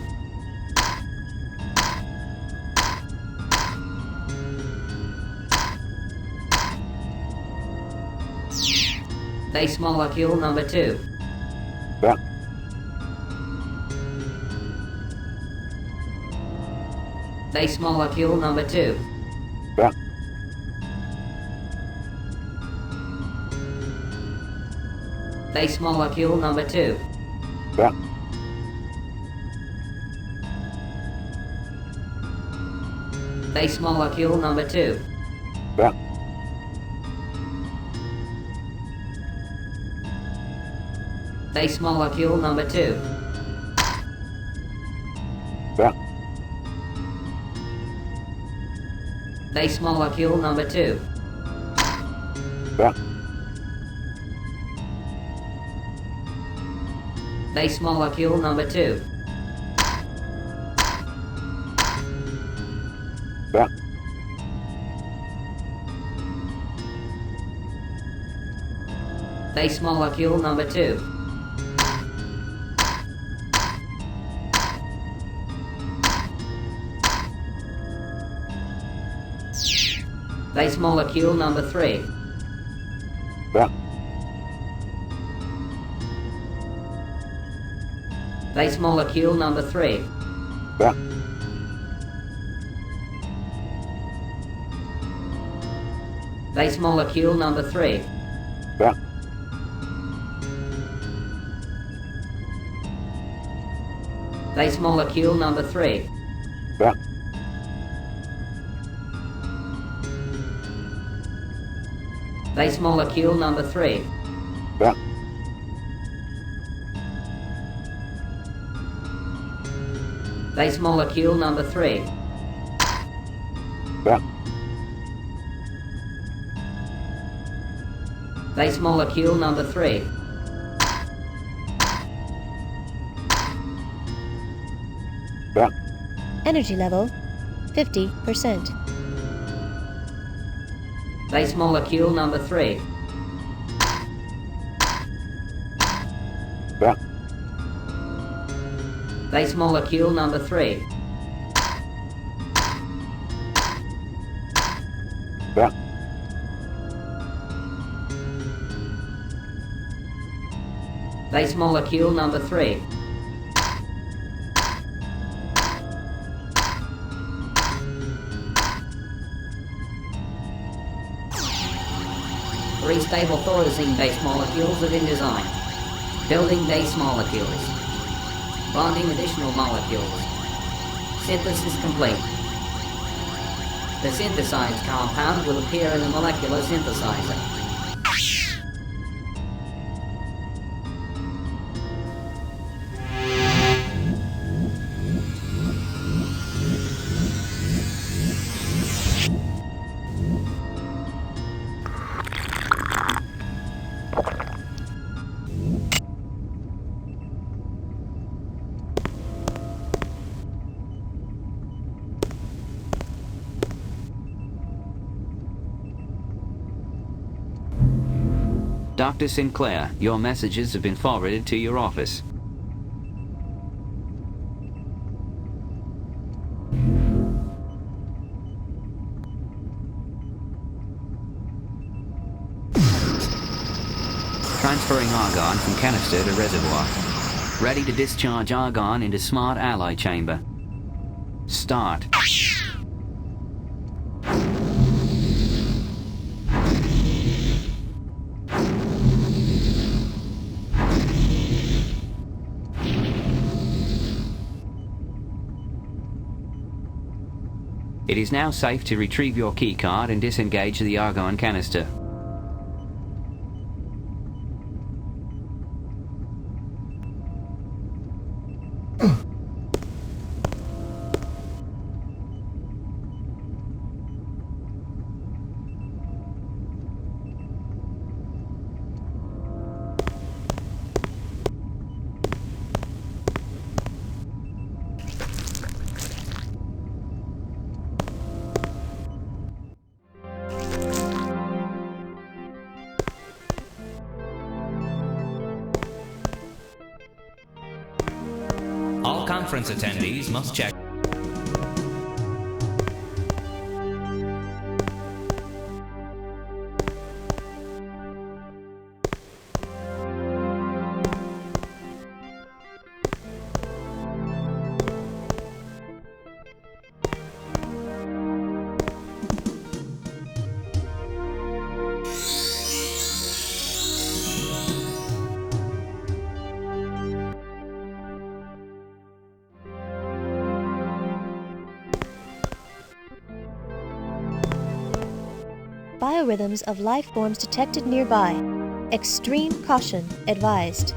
Base molecule number 2. Base molecule number 2. Base molecule number 2. Base molecule number 2. Base molecule number 2. Base molecule number 2. Base molecule number 2. Base molecule number 2. Base molecule number 3. Base molecule number 3. Base molecule number 3. Base molecule number 3. Base molecule number 3. Base molecule number 3. Base molecule number 3. Energy level 50%. Base molecule number 3. Base molecule number 3. Base molecule number 3. Three stable thorazine base molecules have been designed. Building base molecules. Bonding additional molecules. Synthesis complete. The synthesized compound will appear in the molecular synthesizer. Dr. Sinclair, your messages have been forwarded to your office. Transferring argon from canister to reservoir. Ready to discharge argon into smart alloy chamber. Start. It is now safe to retrieve your keycard and disengage the argon canister. All conference attendees must check. Biorhythms of life forms detected nearby. Extreme caution advised.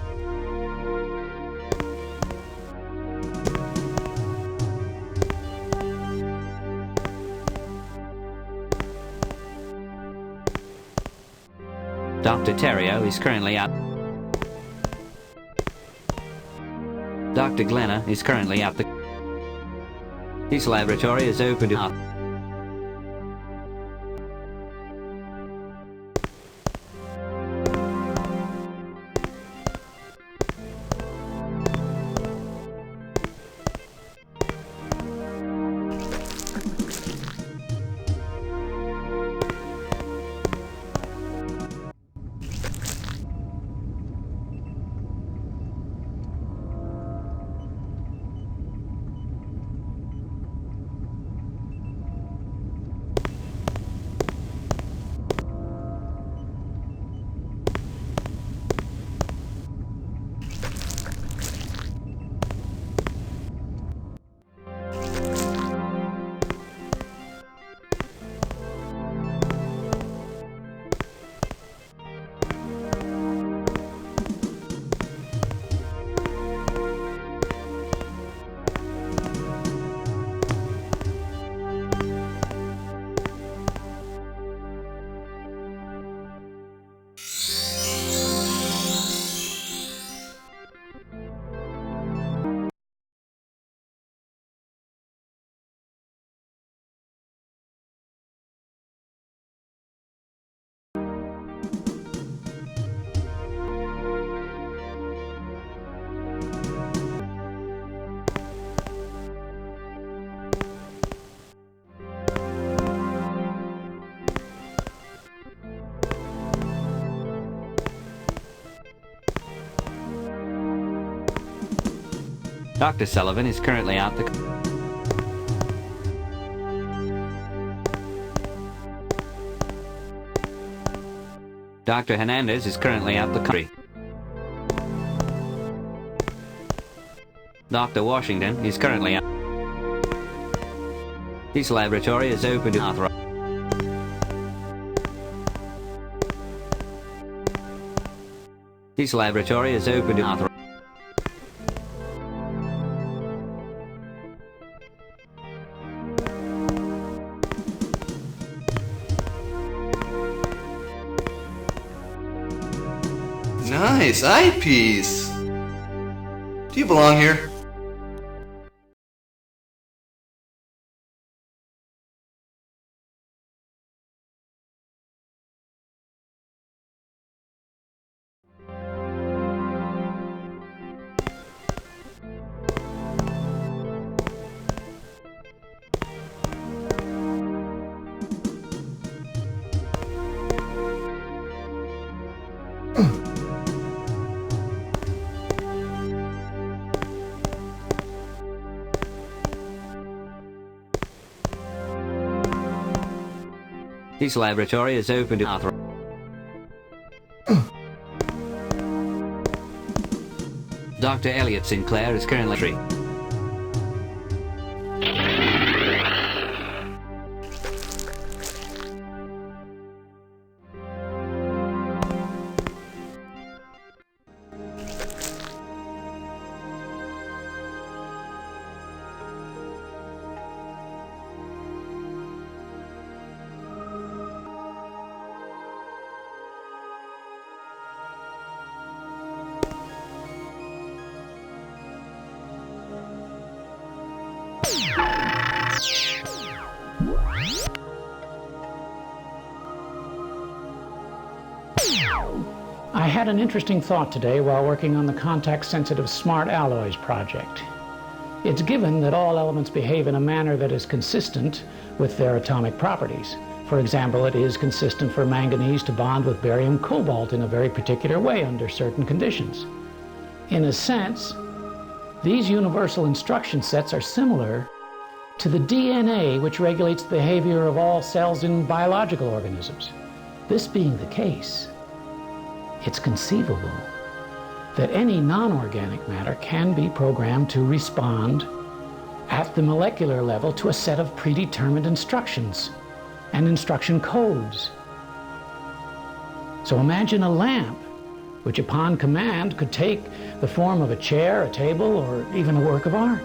Dr. Terrio is currently out. Dr. Glenna is currently out. His laboratory is open to... Dr. Sullivan is currently out the... Dr. Hernandez is currently out the country. Dr. Washington is currently out. His laboratory is open to author. His laboratory is open to author. Nice eyepiece. Do you belong here? This laboratory is open to author. Dr. Elliot Sinclair is currently free. I had an interesting thought today while working on the contact-sensitive smart alloys project. It's given that all elements behave in a manner that is consistent with their atomic properties. For example, it is consistent for manganese to bond with barium cobalt in a very particular way under certain conditions. In a sense, these universal instruction sets are similar to the DNA which regulates the behavior of all cells in biological organisms. This being the case, it's conceivable that any non-organic matter can be programmed to respond at the molecular level to a set of predetermined instructions and instruction codes. So imagine a lamp which upon command could take the form of a chair, a table, or even a work of art.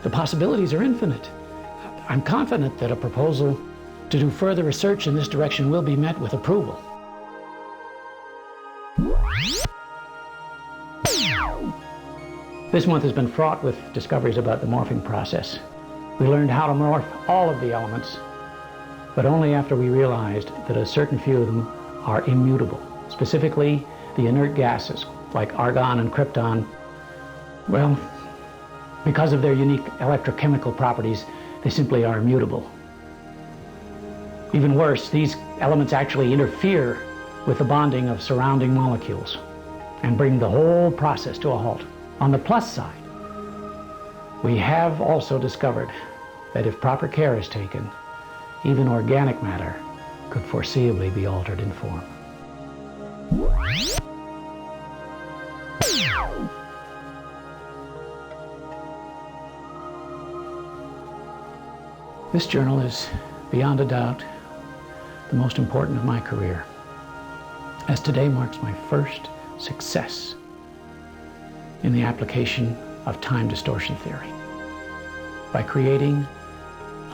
The possibilities are infinite. I'm confident that a proposal to do further research in this direction will be met with approval. This month has been fraught with discoveries about the morphing process. We learned how to morph all of the elements, but only after we realized that a certain few of them are immutable. Specifically, the inert gases, like argon and krypton. Well, because of their unique electrochemical properties, they simply are immutable. Even worse, these elements actually interfere with the bonding of surrounding molecules and bring the whole process to a halt. On the plus side, we have also discovered that if proper care is taken, even organic matter could foreseeably be altered in form. This journal is, beyond a doubt, the most important of my career, as today marks my first success in the application of time distortion theory. By creating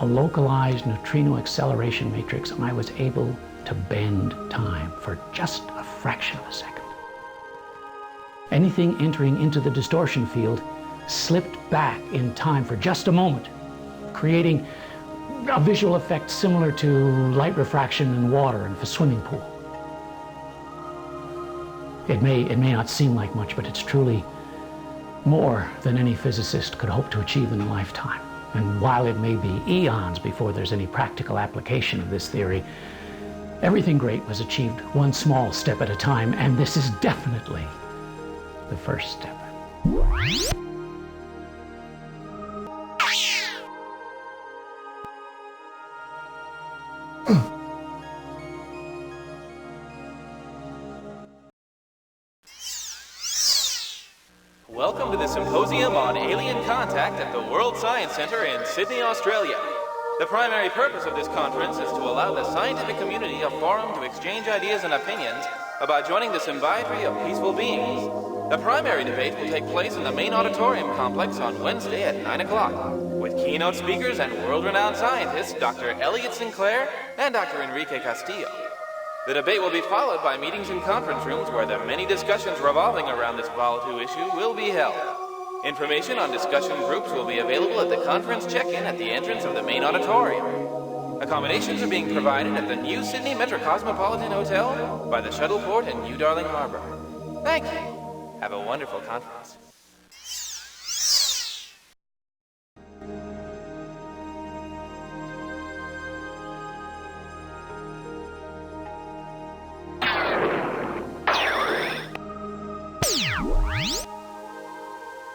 a localized neutrino acceleration matrix, I was able to bend time for just a fraction of a second. Anything entering into the distortion field slipped back in time for just a moment, creating a visual effect similar to light refraction in water in a swimming pool. It may not seem like much, but it's truly more than any physicist could hope to achieve in a lifetime. And while it may be eons before there's any practical application of this theory, everything great was achieved one small step at a time, and this is definitely the first step. Welcome to the Symposium on Alien Contact at the World Science Centre in Sydney, Australia. The primary purpose of this conference is to allow the scientific community a forum to exchange ideas and opinions about joining the symbiotry of peaceful beings. The primary debate will take place in the main auditorium complex on Wednesday at 9 o'clock, with keynote speakers and world-renowned scientists Dr. Elliot Sinclair and Dr. Enrique Castillo. The debate will be followed by meetings in conference rooms where the many discussions revolving around this volatile issue will be held. Information on discussion groups will be available at the conference check-in at the entrance of the main auditorium. Accommodations are being provided at the New Sydney Metrocosmopolitan Hotel by the Shuttle Port in New Darling Harbour. Thank you. Have a wonderful conference.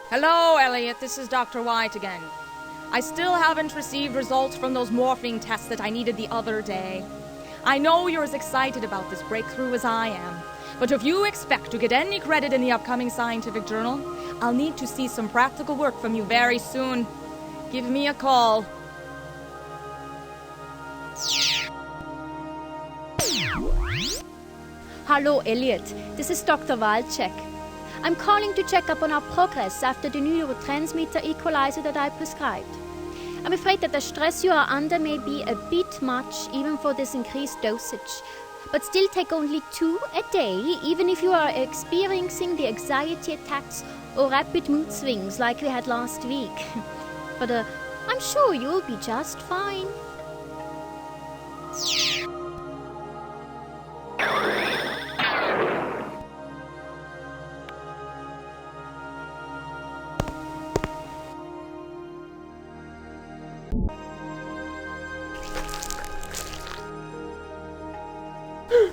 Hello, Elliot. This is Dr. White again. I still haven't received results from those morphing tests that I needed the other day. I know you're as excited about this breakthrough as I am. But if you expect to get any credit in the upcoming scientific journal, I'll need to see some practical work from you very soon. Give me a call. Hello, Elliot. This is Dr. Walczek. I'm calling to check up on our progress after the new neurotransmitter equalizer that I prescribed. I'm afraid that the stress you are under may be a bit much even for this increased dosage. But still take only 2 a day, even if you are experiencing the anxiety attacks or rapid mood swings like we had last week. But I'm sure you'll be just fine.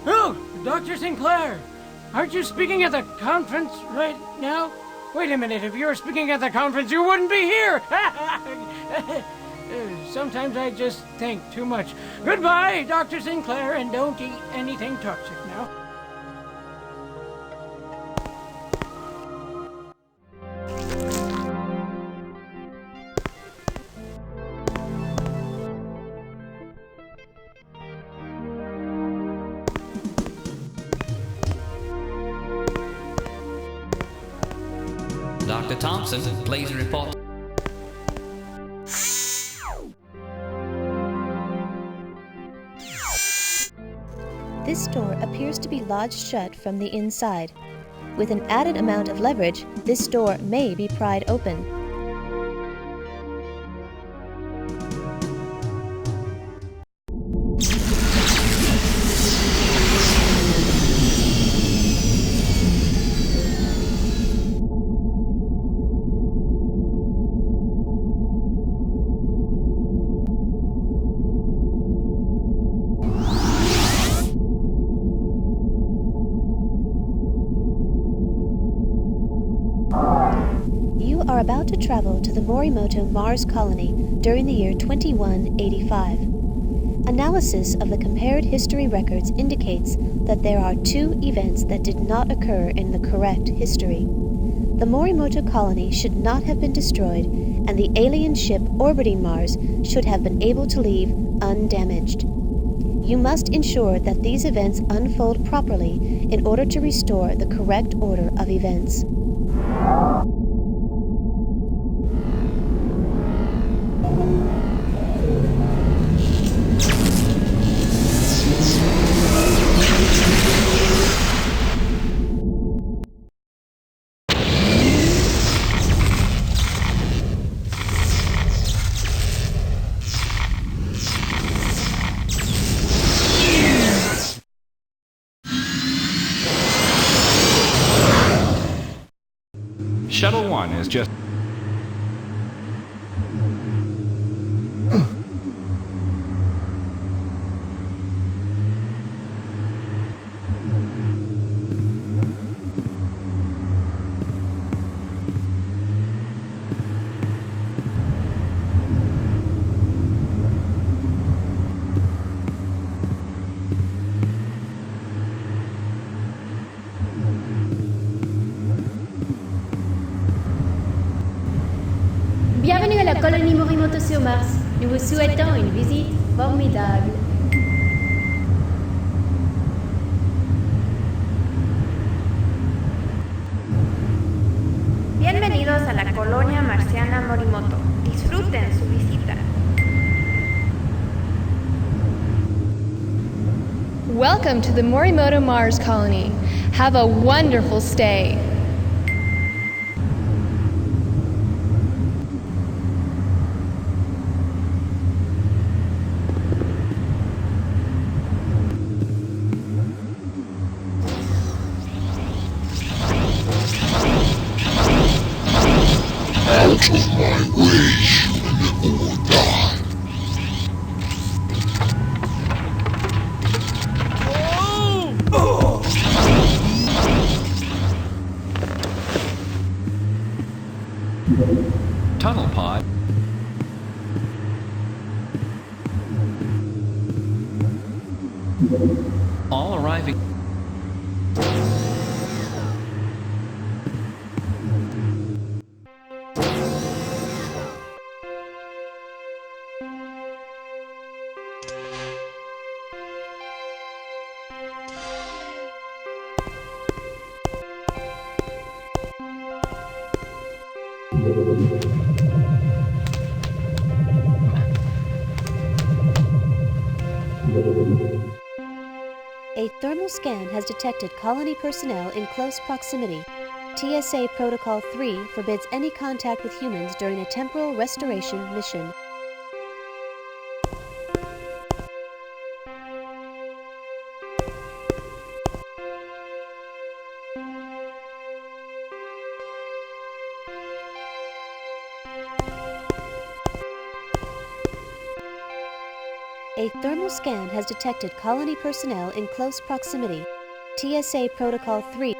Oh, Dr. Sinclair! Aren't you speaking at the conference right now? Wait a minute, if you were speaking at the conference, you wouldn't be here! Sometimes I just think too much. Goodbye, Dr. Sinclair, and don't eat anything toxic now. Dr. Thompson, please report. This door appears to be lodged shut from the inside. With an added amount of leverage, this door may be pried open. You are about to travel to the Morimoto Mars colony during the year 2185. Analysis of the compared history records indicates that there are 2 events that did not occur in the correct history. The Morimoto colony should not have been destroyed, and the alien ship orbiting Mars should have been able to leave undamaged. You must ensure that these events unfold properly in order to restore the correct order of events. Shuttle 1 is just... Bienvenue à la colonie Morimoto sur Mars. Nous vous souhaitons une visite formidable. Bienvenidos a la colonia marciana Morimoto. Disfruten su visita. Welcome to the Morimoto Mars colony. Have a wonderful stay. Out of my way, human, or die. All arriving. A thermal scan has detected colony personnel in close proximity. TSA Protocol 3 forbids any contact with humans during a temporal restoration mission. A thermal scan has detected colony personnel in close proximity. TSA Protocol 3.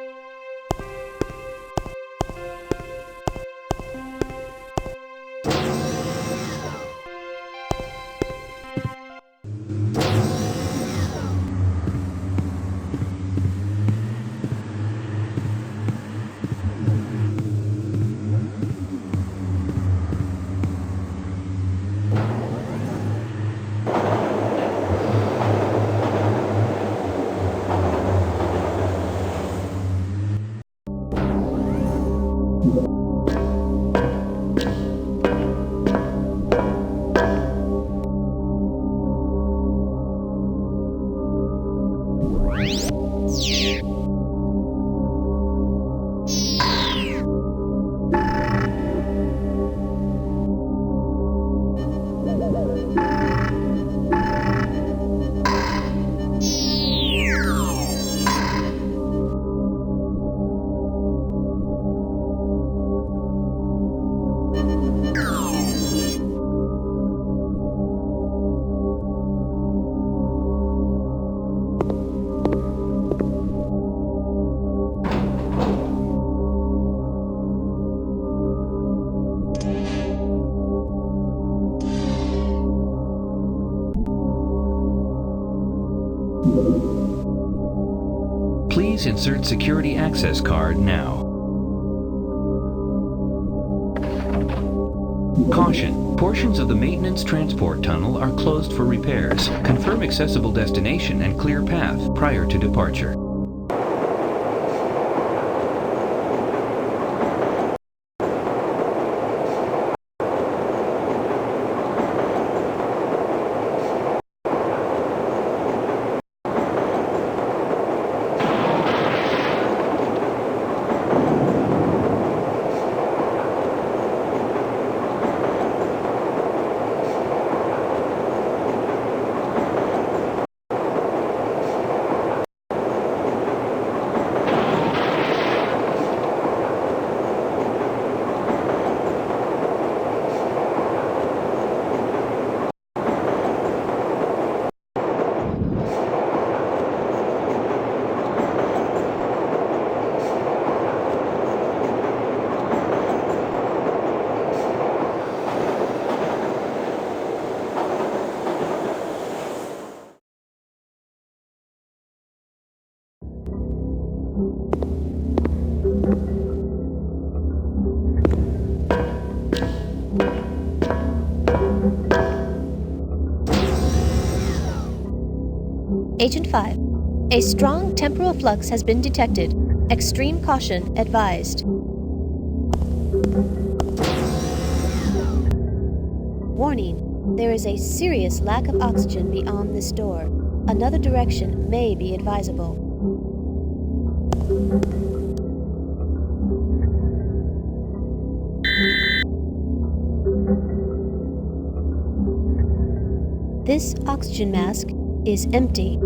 Please insert security access card now. Caution. Portions of the maintenance transport tunnel are closed for repairs. Confirm accessible destination and clear path prior to departure. Agent 5. A strong temporal flux has been detected. Extreme caution advised. Warning. There is a serious lack of oxygen beyond this door. Another direction may be advisable. This oxygen mask is empty.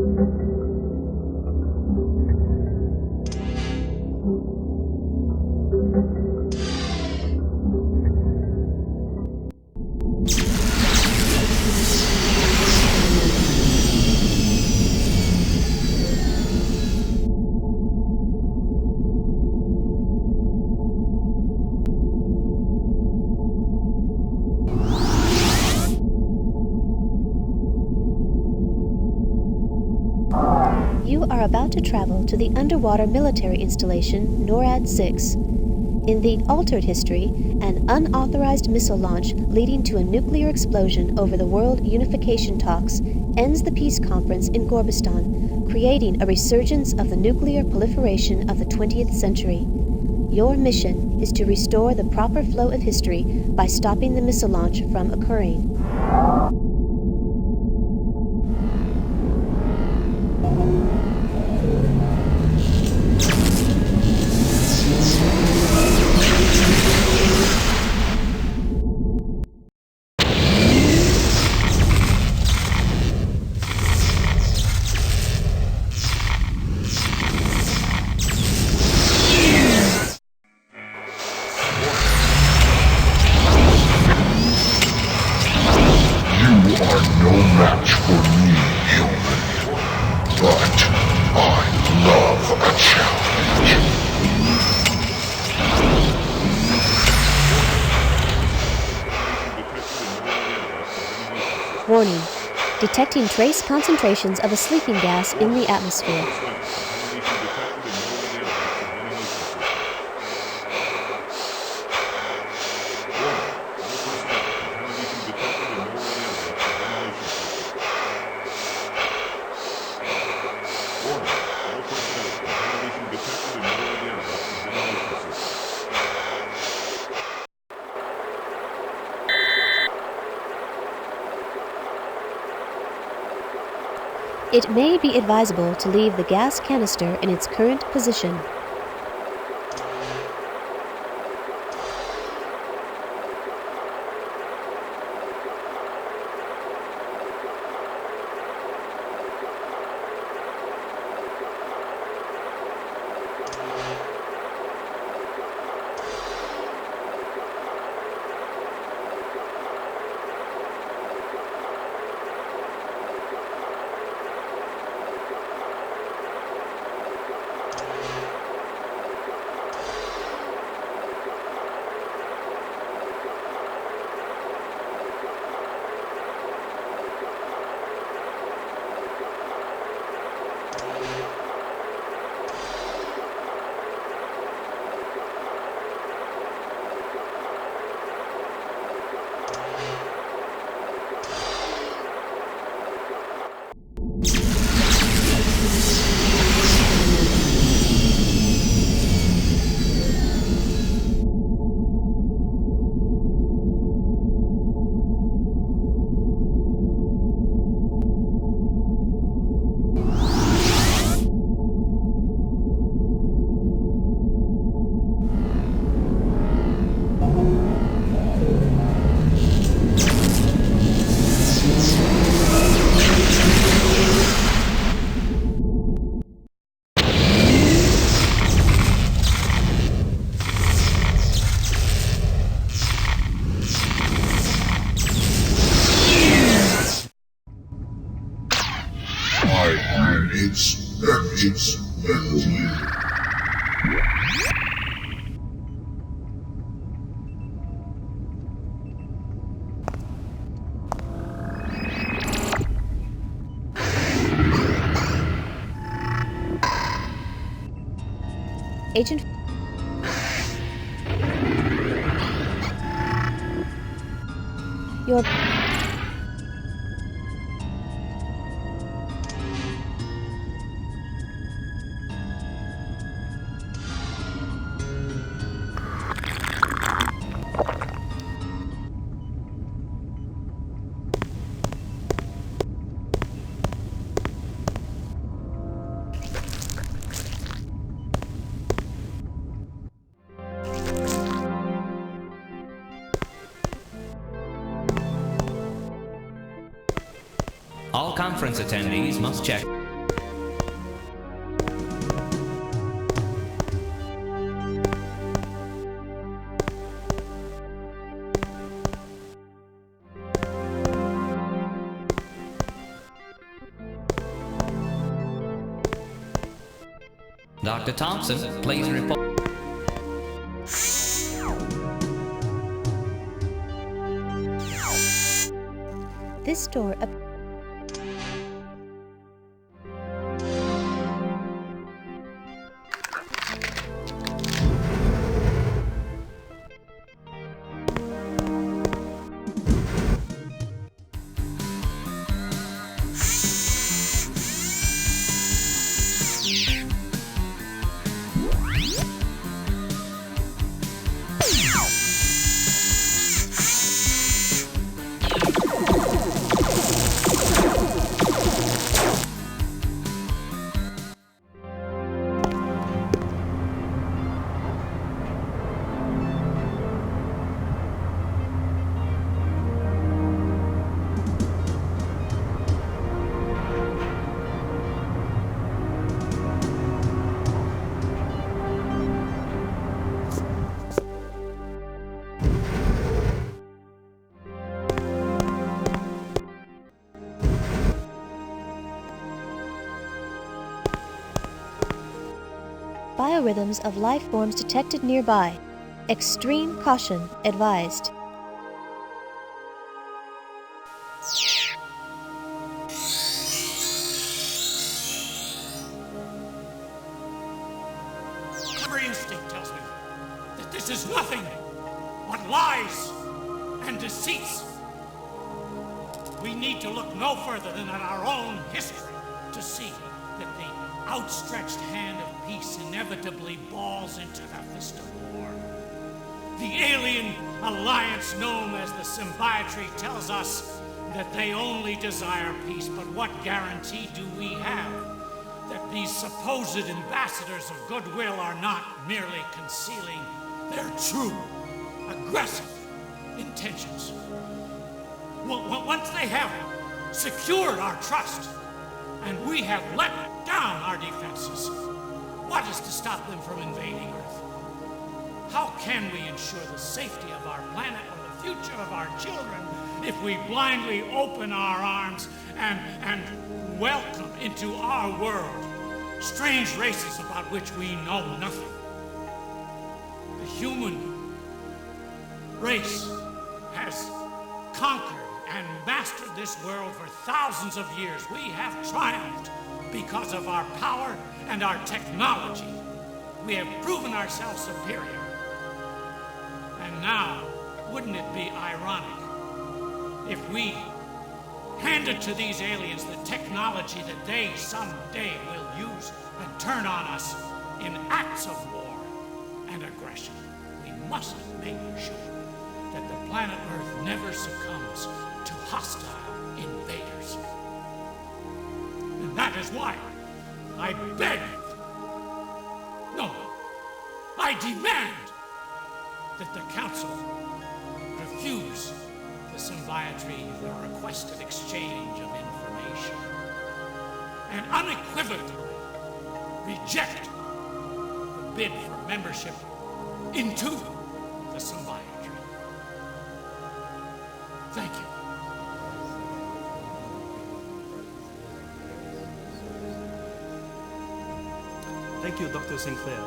about to travel to the underwater military installation NORAD 6. In the altered history, an unauthorized missile launch leading to a nuclear explosion over the world unification talks ends the peace conference in Gorbistan, creating a resurgence of the nuclear proliferation of the 20th century. Your mission is to restore the proper flow of history by stopping the missile launch from occurring. Warning. Detecting trace concentrations of a sleeping gas in the atmosphere. It may be advisable to leave the gas canister in its current position. Its melody. Agent... Your... All conference attendees must check. Dr. Thompson, please report. This door... biorhythms of life forms detected nearby. Extreme caution advised. Every instinct tells me that this is nothing but lies and deceits. We need to look no further than at our own history to see that the outstretched hand of peace inevitably balls into the fist of war. The alien alliance known as the Symbiotry tells us that they only desire peace, but what guarantee do we have that these supposed ambassadors of goodwill are not merely concealing their true, aggressive intentions? Once they have secured our trust, and we have let down our defenses, what is to stop them from invading Earth? How can we ensure the safety of our planet or the future of our children if we blindly open our arms and welcome into our world strange races about which we know nothing? The human race has conquered and mastered this world for thousands of years. We have triumphed because of our power and our technology. We have proven ourselves superior. And now, wouldn't it be ironic if we handed to these aliens the technology that they someday will use and turn on us in acts of war and aggression? We must make sure that the planet Earth never succumbs to hostile invaders. And that is why I beg, no, I demand that the Council refuse the Symbiotry the requested exchange of information and unequivocally reject the bid for membership into the Symbiotry. Thank you. Thank you, Dr. Sinclair.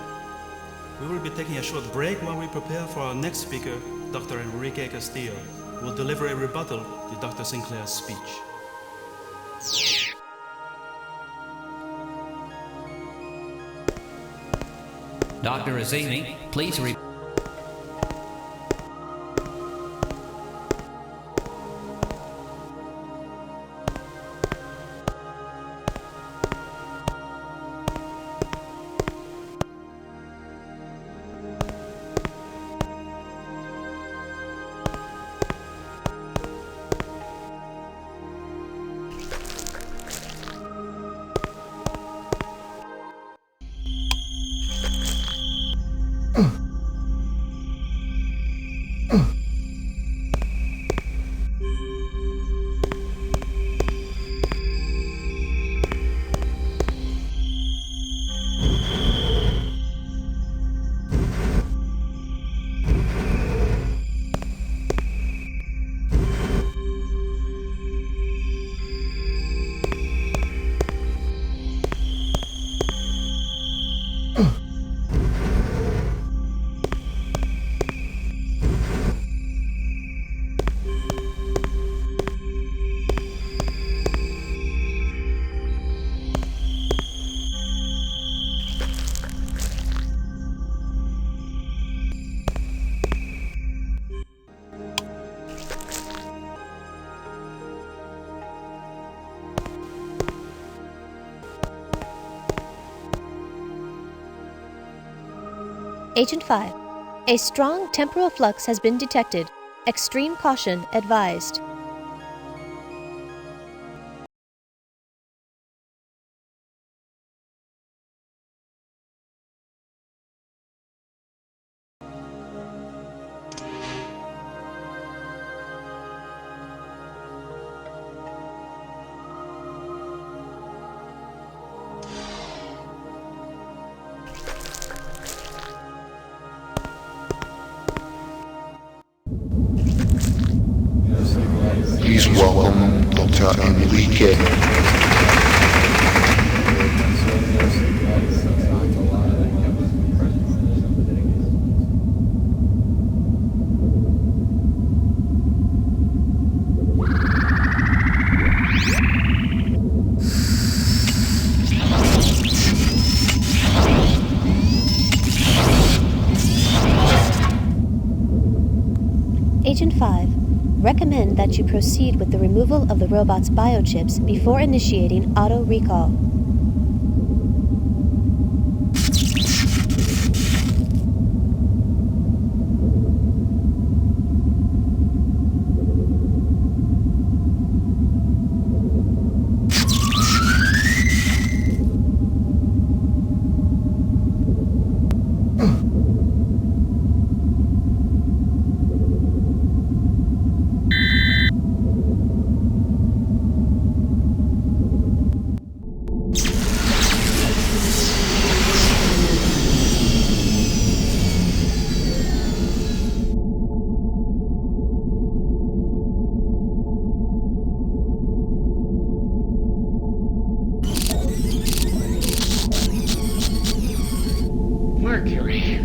We will be taking a short break while we prepare for our next speaker, Dr. Enrique Castillo, who will deliver a rebuttal to Dr. Sinclair's speech. Dr. Azimi, please Agent 5. A strong temporal flux has been detected. Extreme caution advised. Please welcome Dr. Enrique. recommend that you proceed with the removal of the robot's biochips before initiating auto recall. Mercury,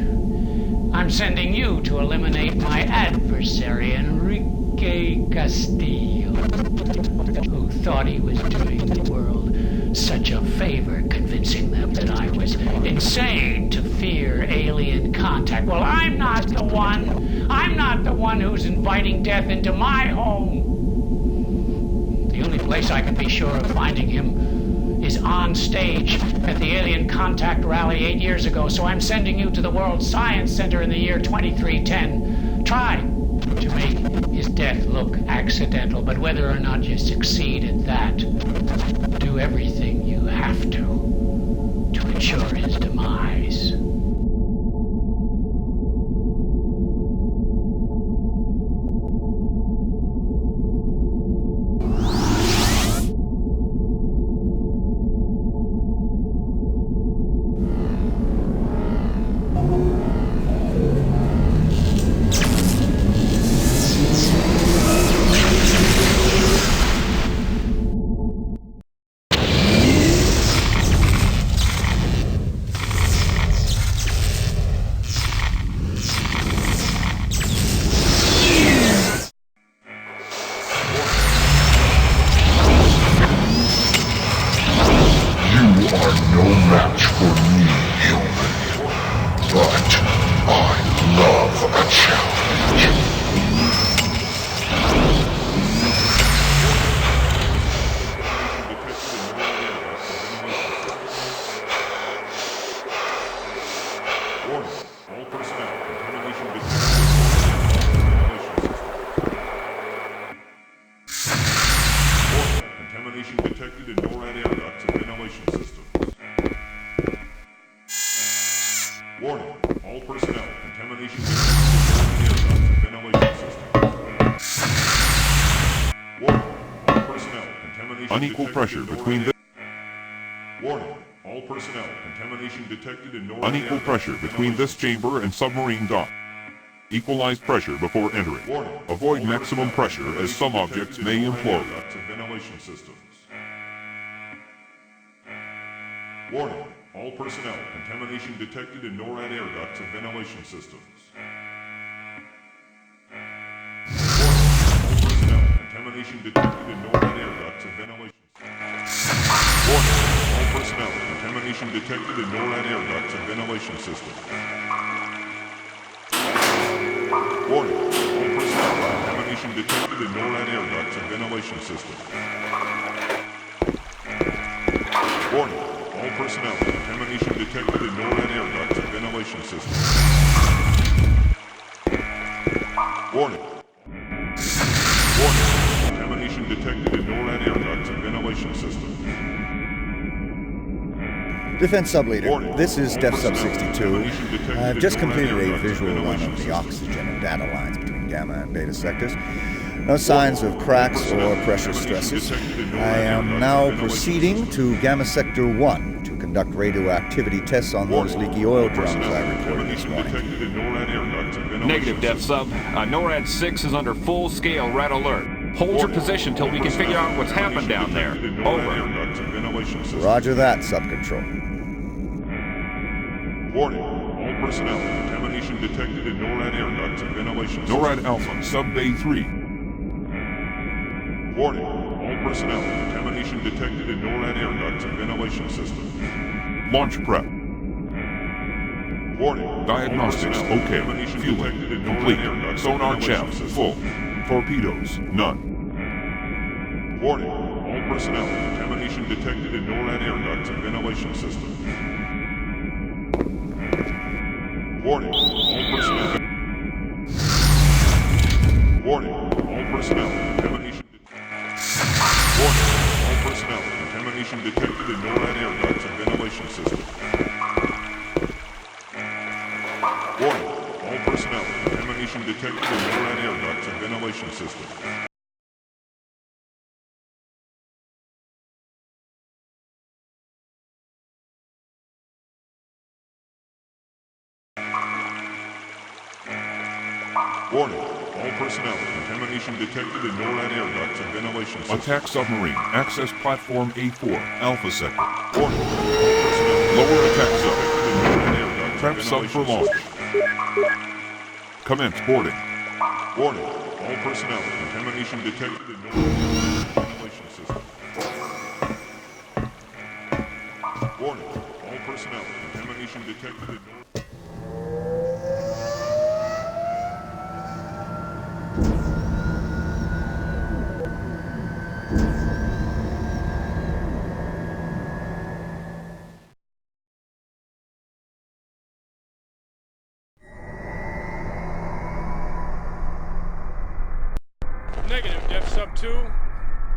I'm sending you to eliminate my adversary, Enrique Castillo, who thought he was doing the world such a favor, convincing them that I was insane to fear alien contact. Well, I'm not the one. I'm not the one who's inviting death into my home. The only place I can be sure of finding him is on stage at the Alien Contact Rally 8 years ago, so I'm sending you to the World Science Center in the year 2310. Try to make his death look accidental, but whether or not you succeed at that, do everything you have to ensure his demise. Contamination detected in NORAD air ducts and ventilation systems. Warning, all personnel, contamination detected in NORAD air ducts and ventilation systems. Warning, all personnel, contamination Unequal pressure between the Warning, all personnel, contamination detected in NORAD unequal pressure between this chamber and submarine dock. Equalize pressure before entering. Warning, avoid maximum pressure as some objects may implode. Ventilation systems. Warning, all personnel, contamination detected in NORAD air ducts and ventilation systems. Warning, all personnel, contamination detected in NORAD air ducts and ventilation systems. Warning, all personnel, contamination detected in NORAD air ducts and ventilation systems. Warning, all personnel, contamination detected in NORAD air ducts and ventilation systems. Warning, all personnel, contamination detected in NORAD air ducts and ventilation systems. Warning. Warning, contamination detected in NORAD air ducts and ventilation systems. Defense Subleader, this is Def Sub 62. I've just completed a visual run of the oxygen and data lines between Gamma and Beta sectors. No signs of cracks or pressure stresses. I am now proceeding to Gamma Sector 1 to conduct radioactivity tests on those leaky oil drums I reported this morning. Negative, Def Sub. NORAD 6 is under full-scale red alert. Hold your position till we can figure out what's happened down there. Over. Roger that, Sub-Control. Warning, all personnel, contamination detected in NORAD air ducts and ventilation systems. NORAD Alpha, Sub-Bay 3. Warning, all personnel, contamination detected in NORAD air ducts and ventilation systems. Launch prep. Warning, Diagnostics, okay. Fueling, complete. Sonar chaff, full. torpedoes, none. Warning, all personnel, contamination detected in NORAD air ducts and ventilation systems. Warning, all personnel. Warning, all personnel, contamination. Warning, all personnel, contamination detected in NORAD air ducts and ventilation systems. Warning, all personnel, contamination detected in NORAD air ducts and ventilation systems. Warning, all personnel, contamination detected in NORAD air ducts and ventilation systems. Attack submarine, access platform A4, Alpha Sector. Warning, all personnel, lower attack sub in NORAD air ducts. Prep sub for launch. Commence boarding. Warning, all personnel, contamination detected in NORAD ventilation systems. Warning, all personnel, contamination detected in NORAD. Negative, Def Sub 2.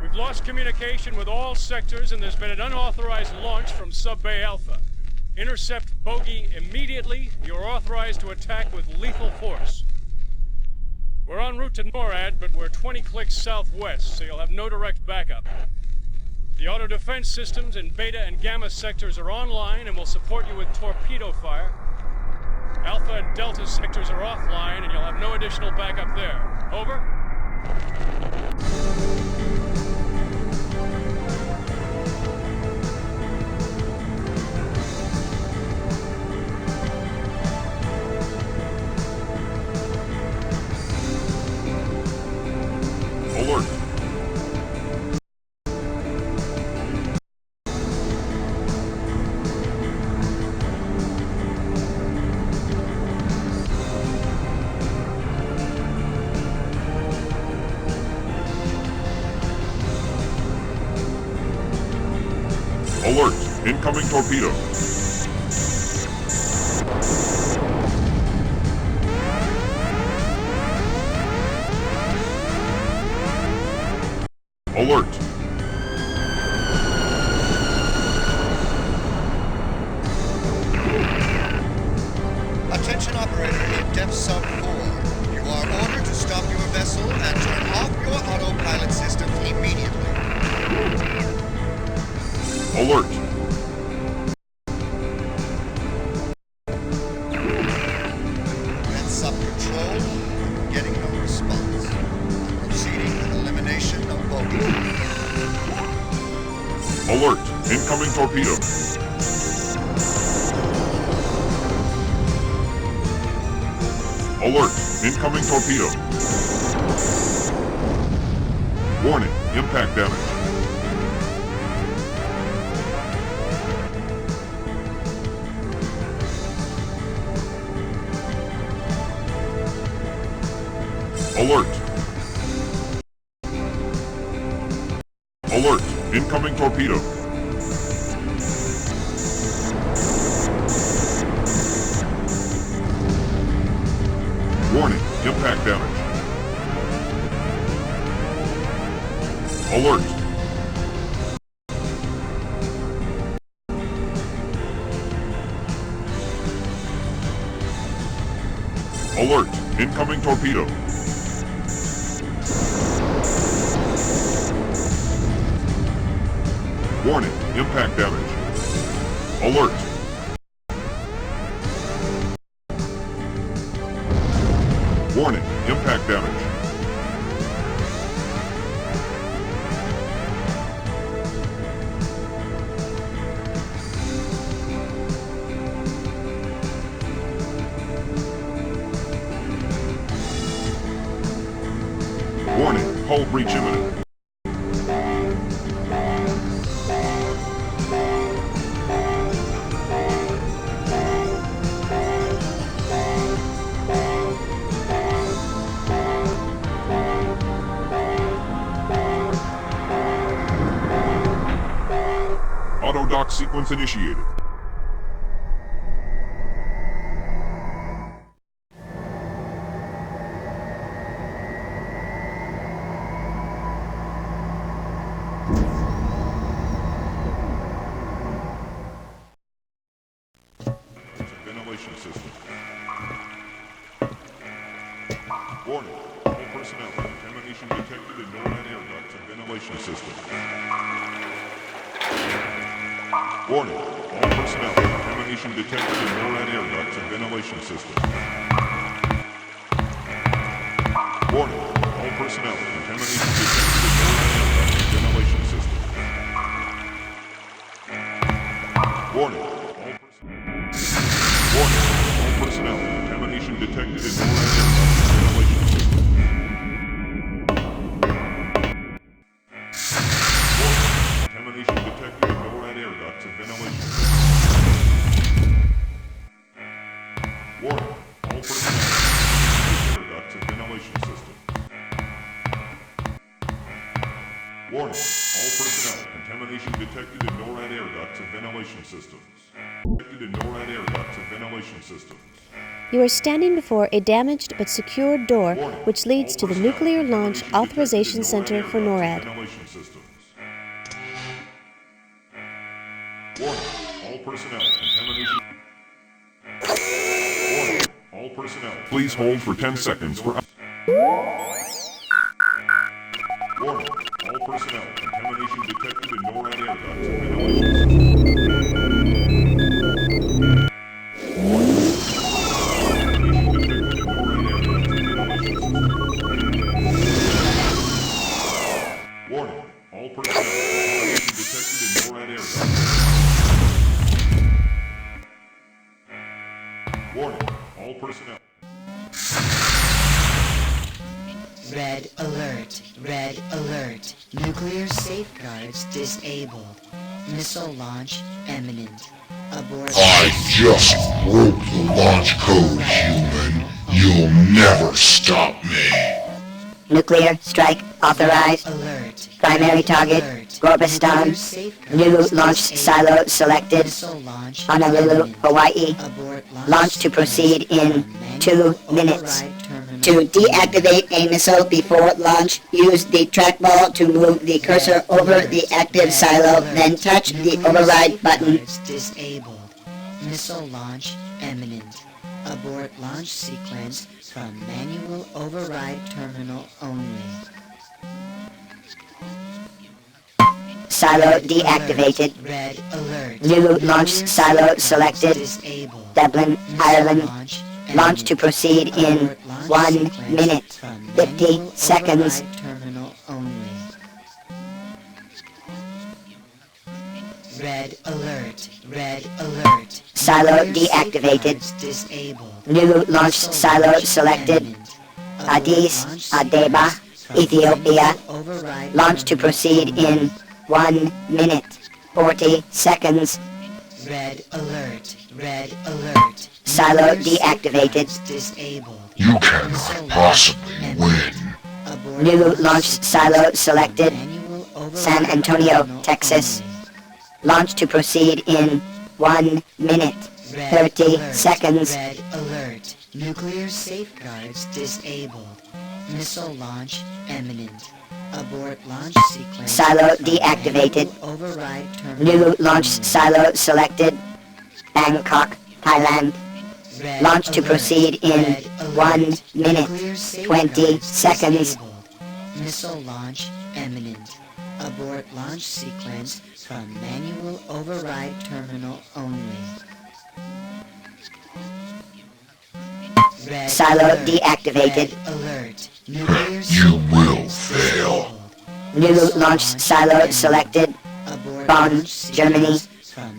We've lost communication with all sectors and there's been an unauthorized launch from Sub Bay Alpha. Intercept bogey immediately. You're authorized to attack with lethal force. We're en route to NORAD, but we're 20 clicks southwest, so you'll have no direct backup. The auto defense systems in Beta and Gamma sectors are online and will support you with torpedo fire. Alpha and Delta sectors are offline and you'll have no additional backup there. Over? Alert! Alert! Incoming torpedo! Alert! Attention operator in Depth Sub 4. You are ordered to stop your vessel and turn off your autopilot systems immediately. Alert! Red Sub Control, I'm getting no response. I'm proceeding with elimination of bogey. Alert! Incoming torpedo! Alert! Incoming torpedo! Warning! Impact damage! Alert! Alert! Incoming torpedo! Warning! Impact damage! Alert! Alert! Incoming torpedo! Warning, impact damage. Alert. Warning, impact damage. Warning, hull breach imminent. Liftock sequence initiated. Ventilation system. Warning. All personnel. Contamination detected in Norad air ducts and ventilation system. Warning. All personnel. Contamination detected in Norad air ducts and ventilation system. Warning. All personnel. Contamination detected in Norad air ducts and ventilation system. Warning. Warning. All personnel. Contamination detected in Norad air ducts and ventilation system. Warning. Contamination detected in Norad air ducts and ventilation system. Warning. All personnel. Air ducts and ventilation system. Warning. All personnel. Contamination detected in Norad air ducts and ventilation systems. Detected in Norad air ducts and ventilation systems. You are standing before a damaged but secured door which leads to the Nuclear Launch Authorization Center for NORAD. Ventilation systems. Warning. All personnel. Contamination. Warning. All personnel. Please hold for 10 seconds for... Warning. All personnel. Contamination detected in Norad air ducts and ventilation systems. Warning. Warning. All personnel. Contamination detected in Norad air ducts. Warning. All personnel. Red alert. Red alert. Nuclear safeguards disabled. Missile launch imminent. Abort. I just broke the launch code, human. You'll never stop me. Nuclear strike authorized. Alert. Primary target, Gorbistan. New launch silo selected. Honolulu, Hawaii. Launch to proceed in 2 minutes. To deactivate a missile before launch, use the trackball to move the cursor over the active silo, then touch the override button. Disabled. Missile launch imminent. Abort launch sequence from manual override terminal only. Silo deactivated. Red alert. New launch silo selected. Dublin, Ireland. Launch to proceed in 1 minute, 50 seconds. Terminal only. Red alert. Red alert. Silo deactivated. Disabled. New launch silo selected. Addis Ababa, Ethiopia. Launch to proceed in 1 minute, 40 seconds. Red alert. Red alert. Silo deactivated. Disabled. You cannot possibly win. New launch silo selected. San Antonio, Texas. Launch to proceed in 1 minute, 30 seconds. Red alert. Nuclear safeguards disabled. Missile launch imminent. Abort launch sequence. Silo deactivated. Override terminal. New launch silo selected. Bangkok, Thailand. Launch to proceed in 1 minute, 20 seconds. Missile launch imminent. Abort launch sequence from manual override terminal only. Red Silo alert. deactivated. Red alert. Nuclear You will fail. New launch silo selected. Bonn, Germany.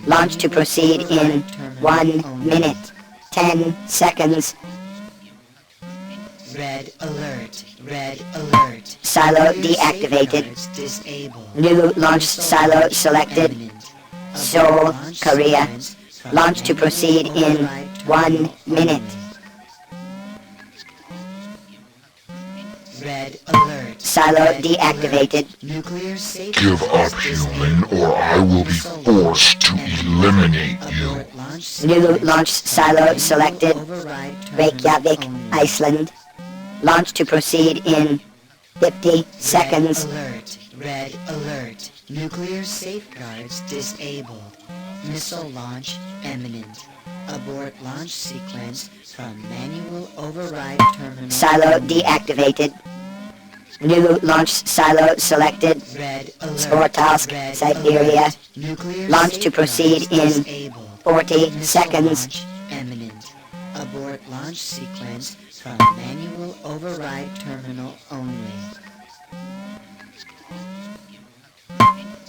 Launch to proceed in 1 minute, 10 seconds. Red alert. Red alert. Silo deactivated. Disabled. New launch silo selected. Seoul, Korea. Launch to proceed in 1 minute. Red alert. silo deactivated. Give up, human, or I will be forced to eliminate you. New launch silo selected. Reykjavik, Iceland. Launch to proceed in 50 seconds. Alert. Red alert. Nuclear safeguards disabled. Missile launch imminent. Abort launch sequence from manual override terminal. Silo deactivated. New launch silo selected. Red alert. Sportask, Siberia. Launch to proceed in 40 seconds. Launch imminent. Abort launch sequence from manual override terminal only.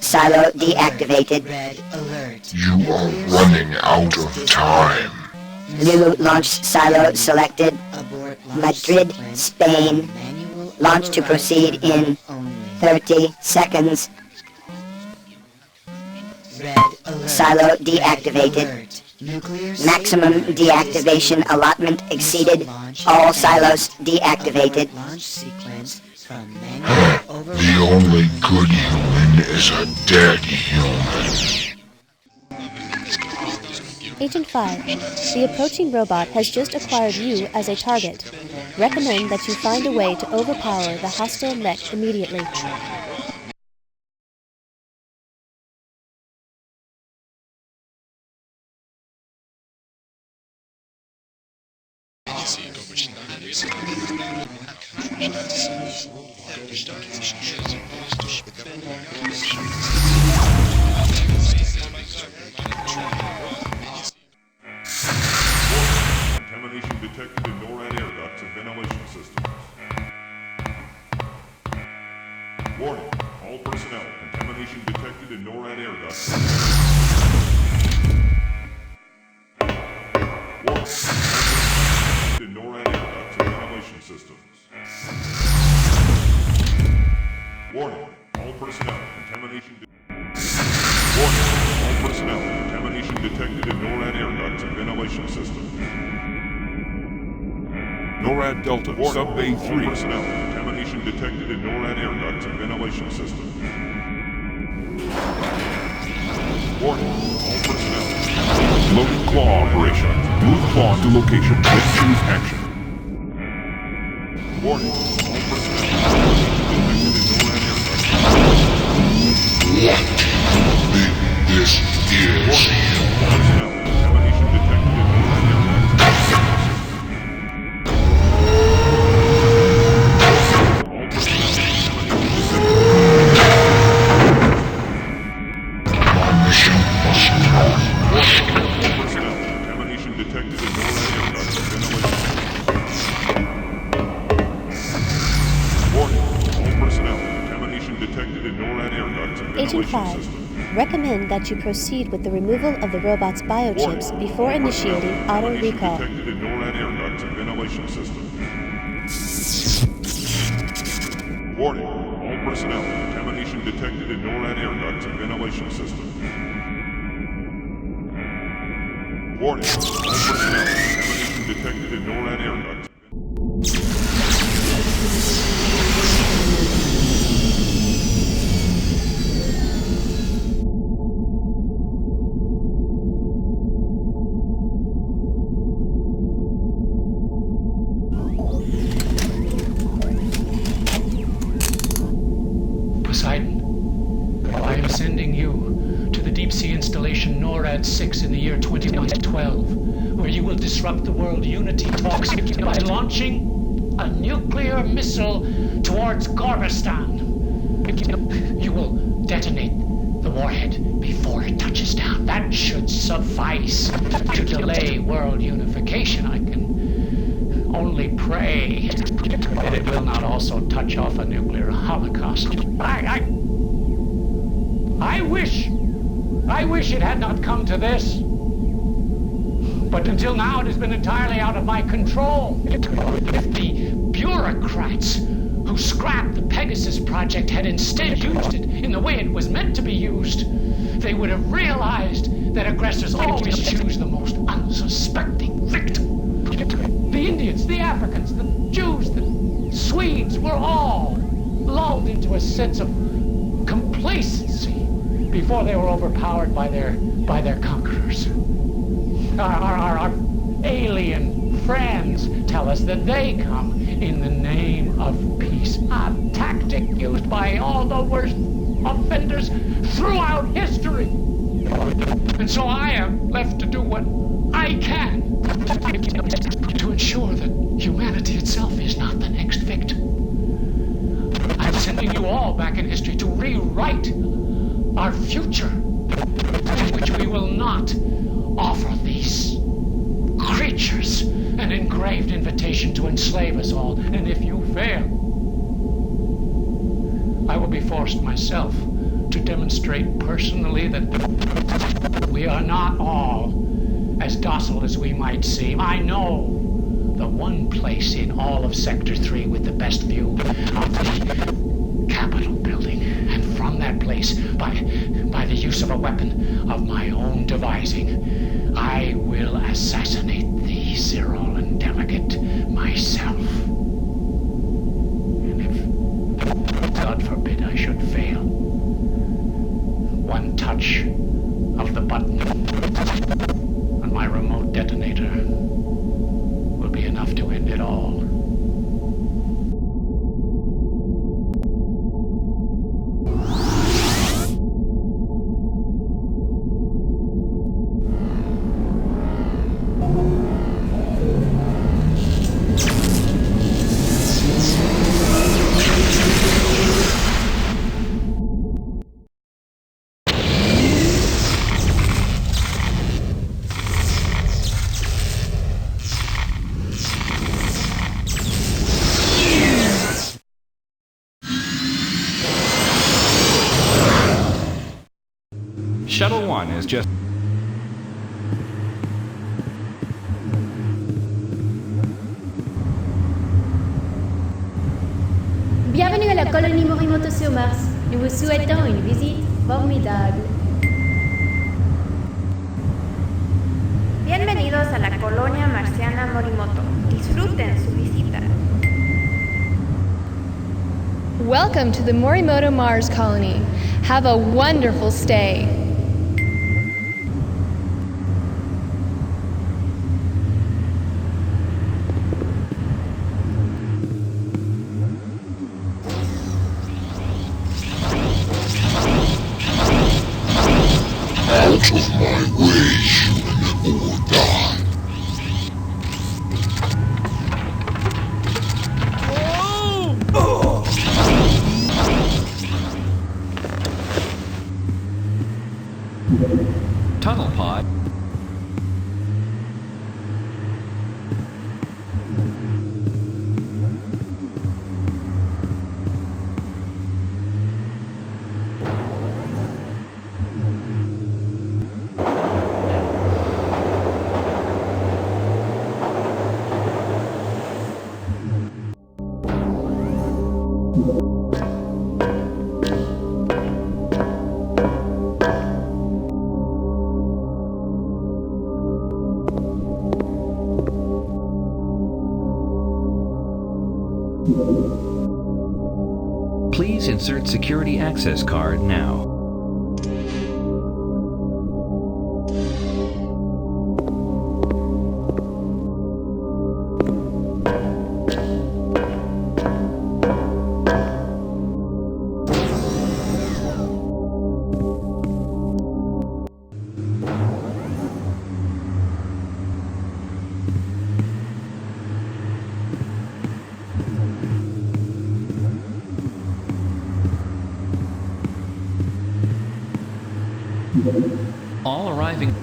Silo deactivated. Red alert. You are running out of time. New launch silo selected. Madrid, Spain. Launch to proceed in 30 seconds. Silo deactivated. Maximum deactivation allotment exceeded. All silos deactivated. The only good human is a dead human. Agent 5, the approaching robot has just acquired you as a target. Recommend that you find a way to overpower the hostile mech immediately. Contamination detected in NORAD air ducts and ventilation systems. Warning, all personnel, contamination detected in NORAD air ducts. Warning, in NORAD air ducts and ventilation systems. Warning, all personnel, contamination Warning, all personnel, contamination detected in NORAD air ducts and ventilation systems. NORAD Delta, Sub-Bay 3. Personnel, contamination detected in NORAD air ducts and ventilation systems. Warning, all personnel. Loading claw operation. Move claw to location, then choose action. Warning, all personnel. Contamination detected in NORAD air ducts. What? This is Personnel, contamination detected in NORAD air ducts. Agent 5, recommend that you proceed with the removal of the robot's biochips before initiating auto recall. Detected in NORAD air ducts and ventilation systems. Warning, all personnel, contamination detected in NORAD air ducts and ventilation systems. Warning, all personnel, contamination detected in NORAD air ducts. I am sending you to the deep-sea installation Norad 6 in the year 2012, where you will disrupt the world unity talks by launching a nuclear missile towards Gorbistan. You will detonate the warhead before it touches down. That should suffice to delay world unification. I can only pray that it will not also touch off a nuclear holocaust. I wish it had not come to this. But until now, it has been entirely out of my control. If the bureaucrats who scrapped the Pegasus project had instead used it in the way it was meant to be used, they would have realized that aggressors always choose the most unsuspecting victim. The Indians, the Africans, the Jews, the Swedes were all lulled into a sense of complacency before they were overpowered by their conquerors. Our alien friends tell us that they come in the name of peace, a tactic used by all the worst offenders throughout history. And so I am left to do what I can to ensure that humanity itself is not the next victim. I'm sending you all back in history to rewrite our future, in which we will not offer these creatures an engraved invitation to enslave us all. And if you fail, I will be forced myself to demonstrate personally that we are not all as docile as we might seem. I know the one place in all of Sector 3 with the best view of the Capitol building, and from that place, by the use of a weapon of my own devising, I will assassinate the Cyril and Delegate myself. And if, God forbid, I should fail, one touch of the button on my remote detonator will be enough to end it all. Shuttle 1 is just... Bienvenue à la colonie Morimoto sur Mars. Nous vous souhaitons une visite formidable. Bienvenidos a la colonia marciana Morimoto. Disfruten su visita. Welcome to the Morimoto Mars colony. Have a wonderful stay. Out of my way, human, or die. Tunnel pod. Please insert security access card now. All arriving.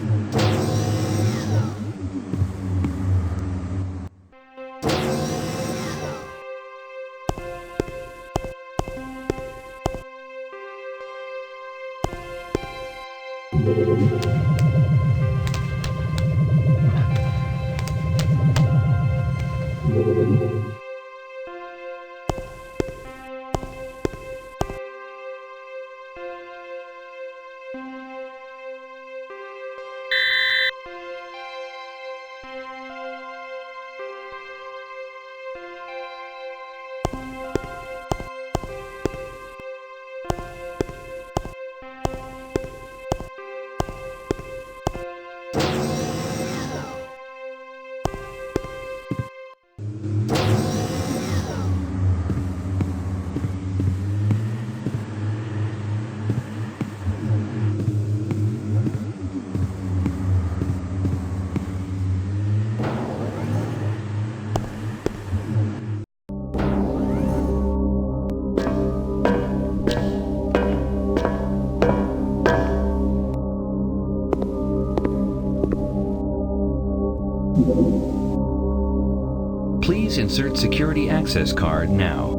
Please insert security access card now.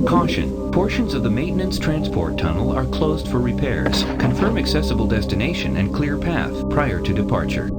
Caution. Portions of the maintenance transport tunnel are closed for repairs. Confirm accessible destination and clear path prior to departure.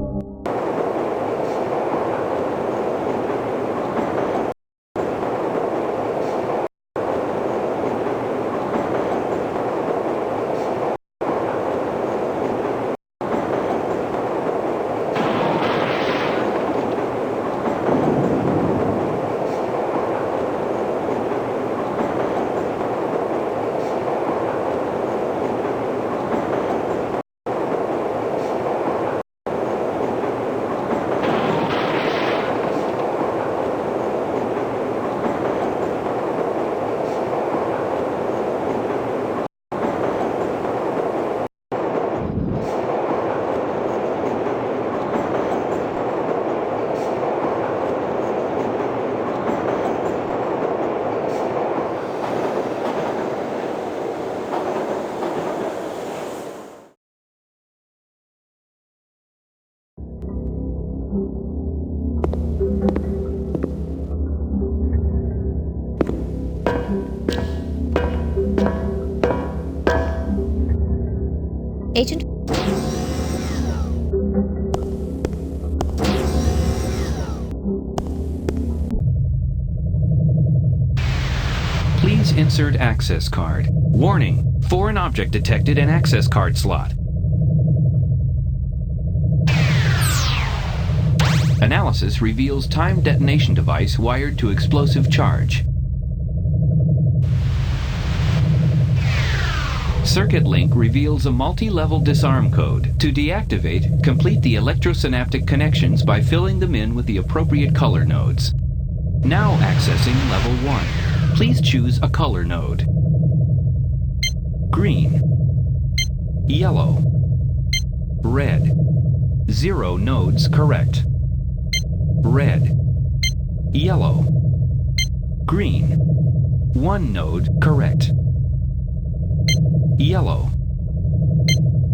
Agent... Please insert access card. Warning, foreign object detected in access card slot. Analysis reveals timed detonation device wired to explosive charge. Circuit link reveals a multi-level disarm code. To deactivate, complete the electrosynaptic connections by filling them in with the appropriate color nodes. Now accessing level 1. Please choose a color node. Green. Yellow. Red. 0 nodes correct. Red. Yellow. Green. 1 node correct. Yellow.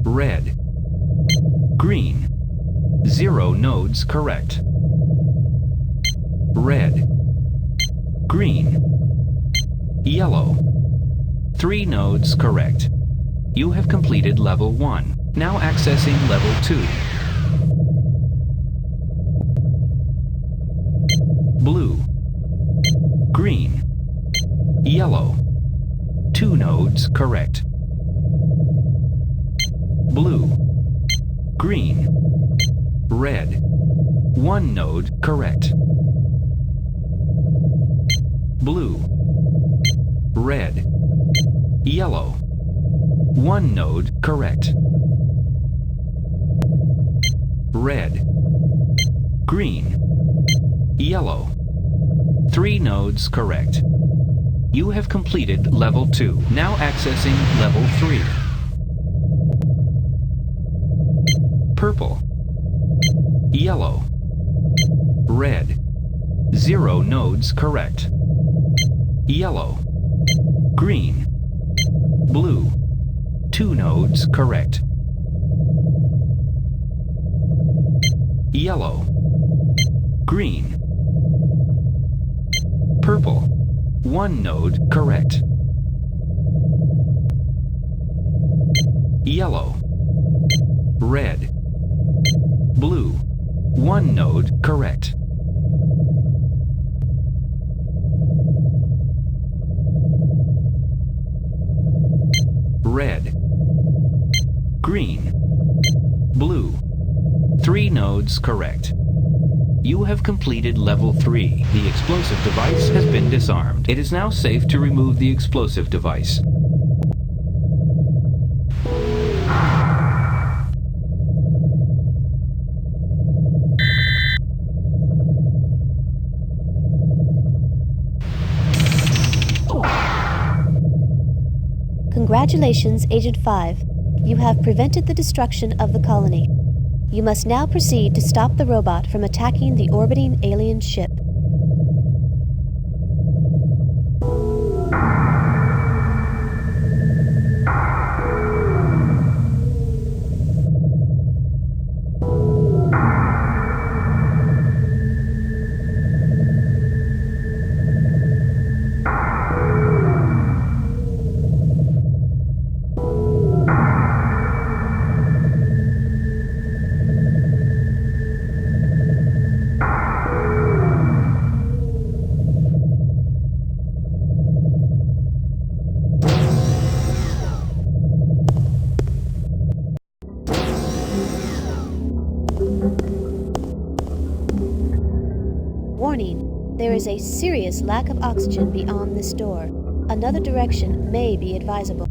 Red. Green. 0 nodes correct. Red. Green. Yellow. 3 nodes correct. You have completed level 1. Now accessing level 2. Blue. Green. Yellow. 2 nodes correct. Blue. Green. Red. 1 node correct. Blue. Red. Yellow. 1 node correct. Red. Green. Yellow. 3 nodes correct. You have completed level 2. Now accessing level 3. Purple. Yellow. Red. 0 nodes correct. Yellow. Green. Blue. 2 nodes correct. Yellow. Green. Purple. 1 node correct. Yellow. Red. Blue. 1 node correct. Red. Green. Blue. 3 nodes correct. You have completed level 3. The explosive device has been disarmed. It is now safe to remove the explosive device. Congratulations, Agent 5. You have prevented the destruction of the colony. You must now proceed to stop the robot from attacking the orbiting alien ship. There is a serious lack of oxygen beyond this door. Another direction may be advisable.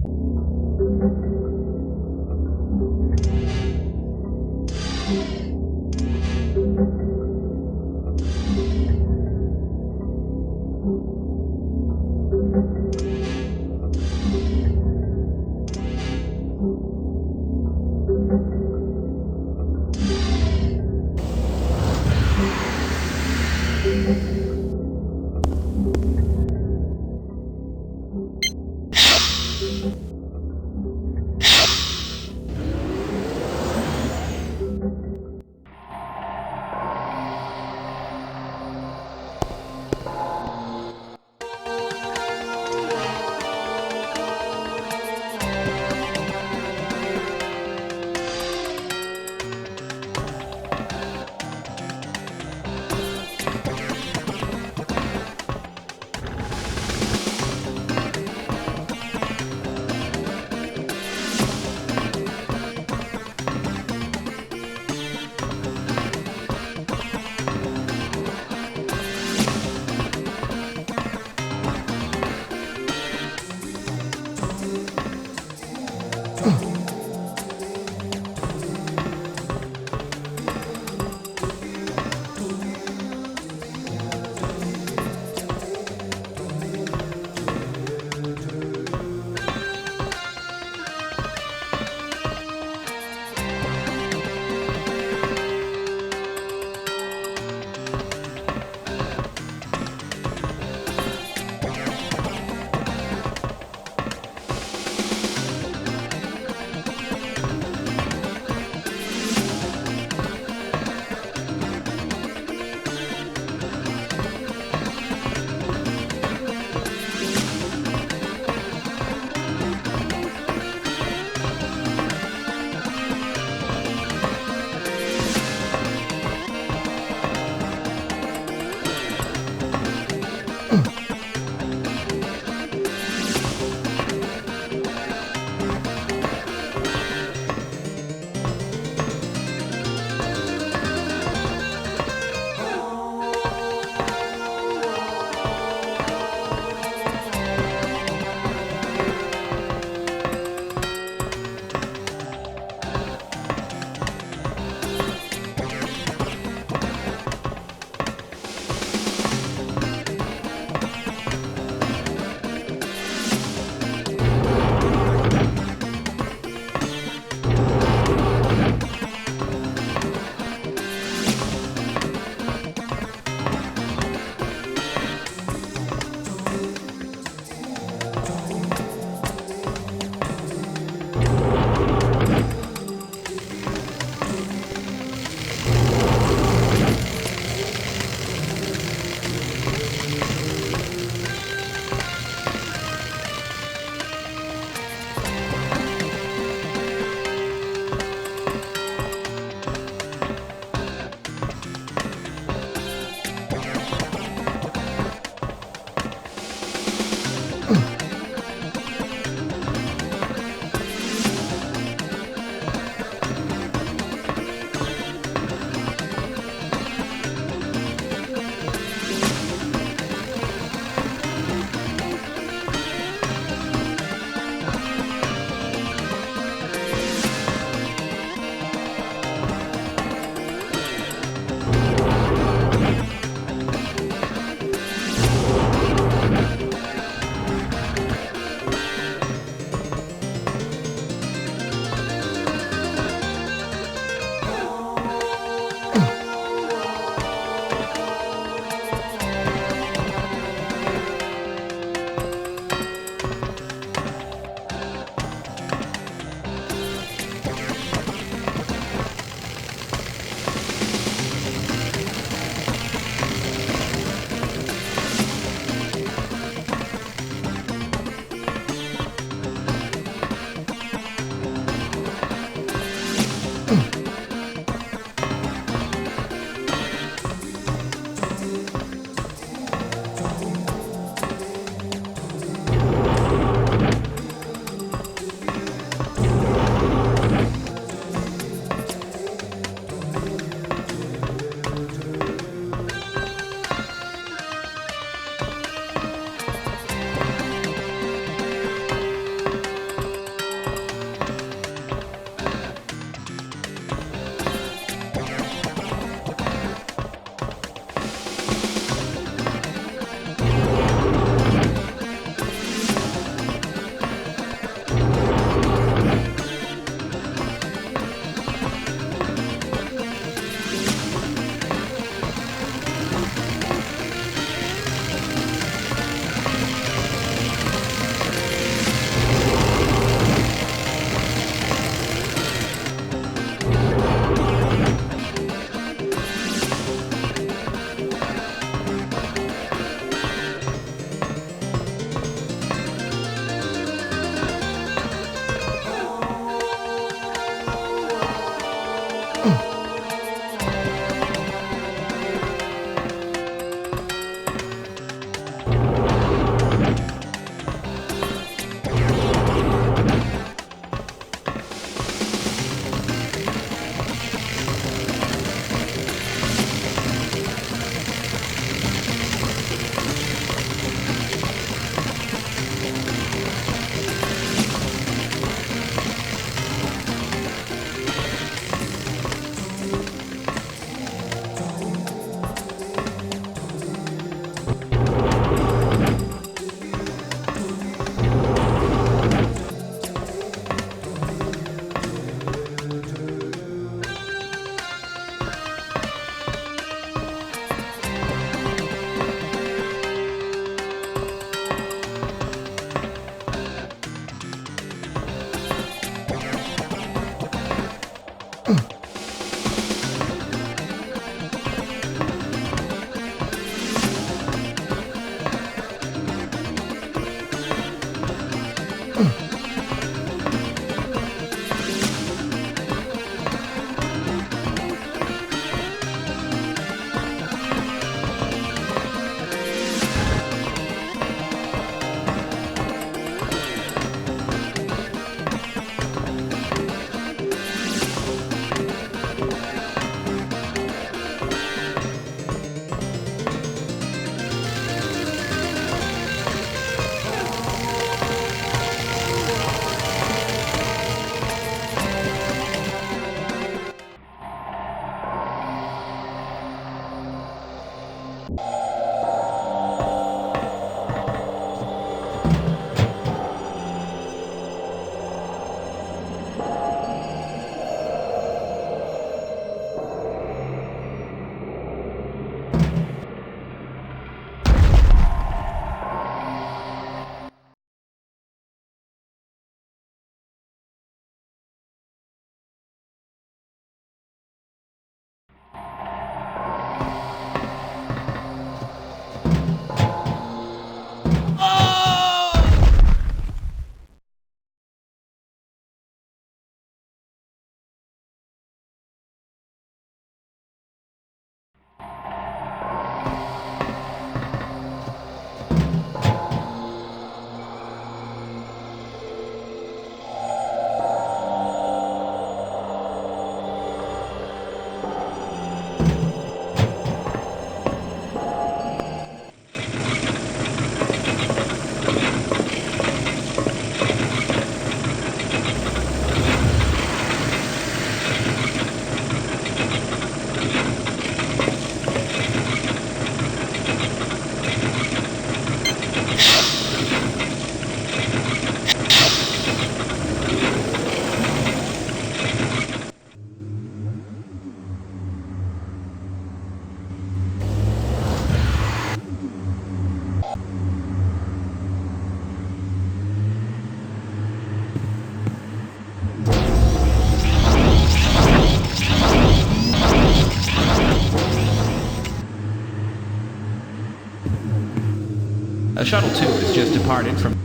A shuttle 2 has just departed from...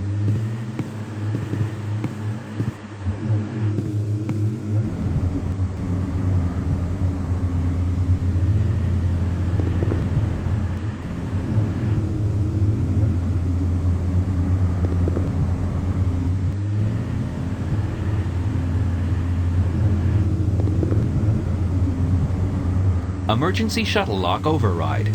Emergency shuttle lock override.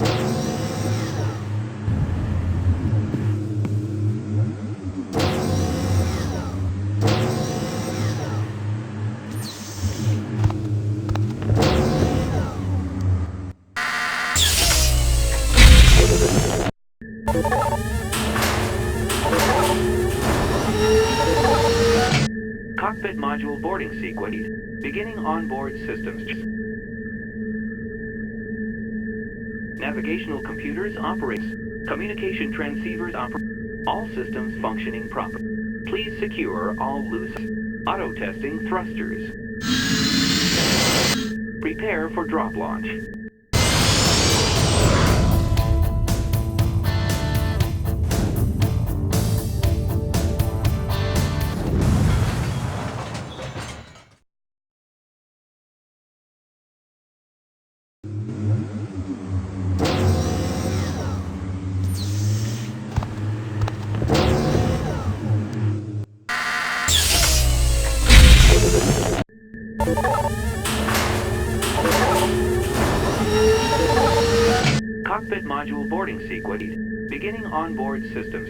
Cockpit module boarding sequence. Beginning onboard systems. Navigational computers operate. Communication transceivers operate. All systems functioning properly. Please secure all loose. Auto-testing thrusters. Prepare for drop launch. Cockpit module boarding sequence. Beginning onboard systems.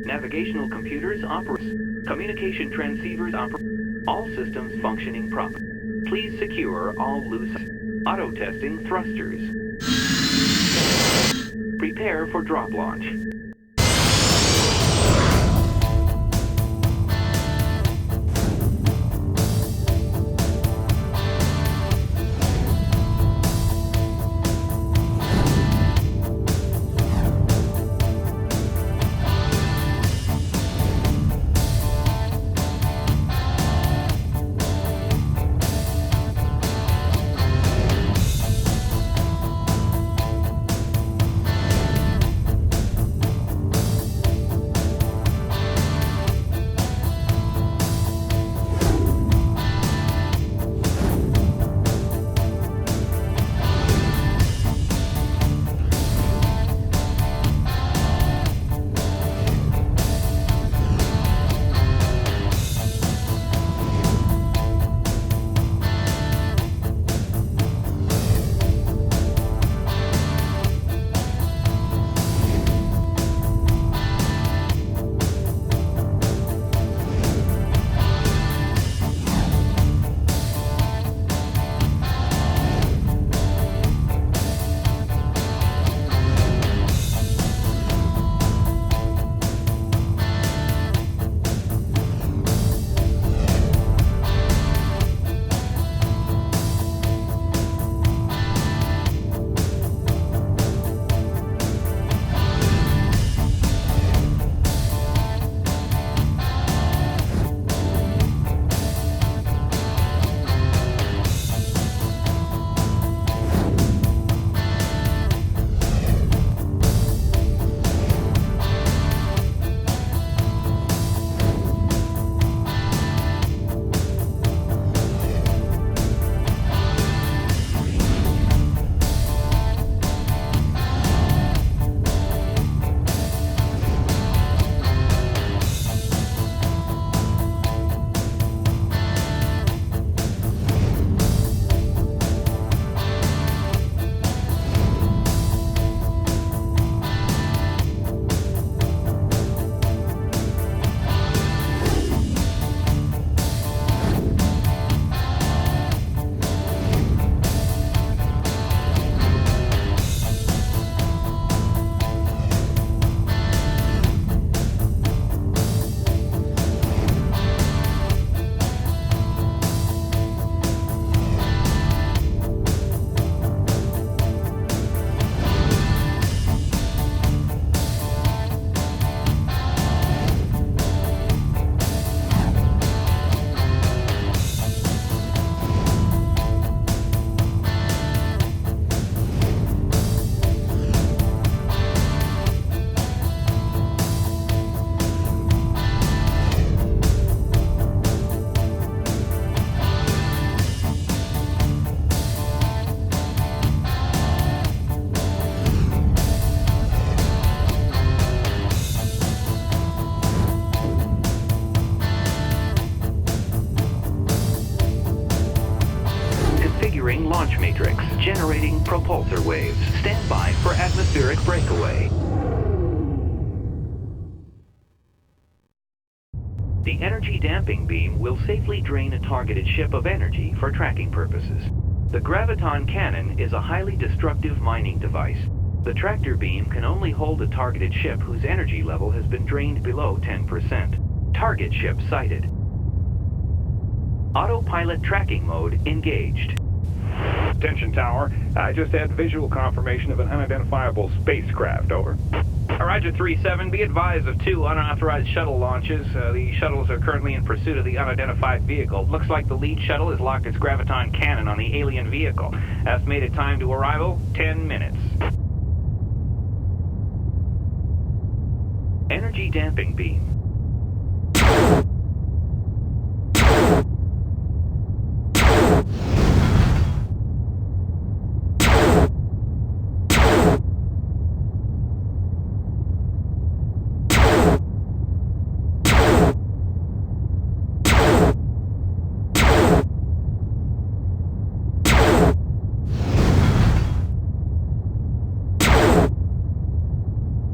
Navigational computers operate. Communication transceivers operate. All systems functioning properly. Please secure all loose. Auto-testing thrusters. Prepare for drop launch. pulsar waves. Stand by for atmospheric breakaway. The energy damping beam will safely drain a targeted ship of energy for tracking purposes. The graviton cannon is a highly destructive mining device. The tractor beam can only hold a targeted ship whose energy level has been drained below 10%. Target ship sighted. Autopilot tracking mode engaged. Attention tower, I just had visual confirmation of an unidentifiable spacecraft, over. Roger 3-7, be advised of 2 unauthorized shuttle launches. The shuttles are currently in pursuit of the unidentified vehicle. Looks like the lead shuttle has locked its graviton cannon on the alien vehicle. Estimated time to arrival, 10 minutes. Energy damping beam.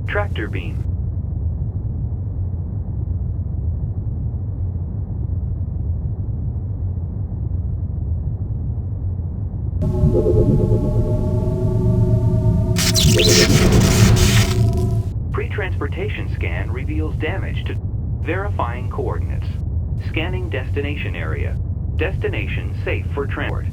Tractor beam. Pre-transportation scan reveals damage to verifying coordinates. Scanning destination area. Destination safe for transport.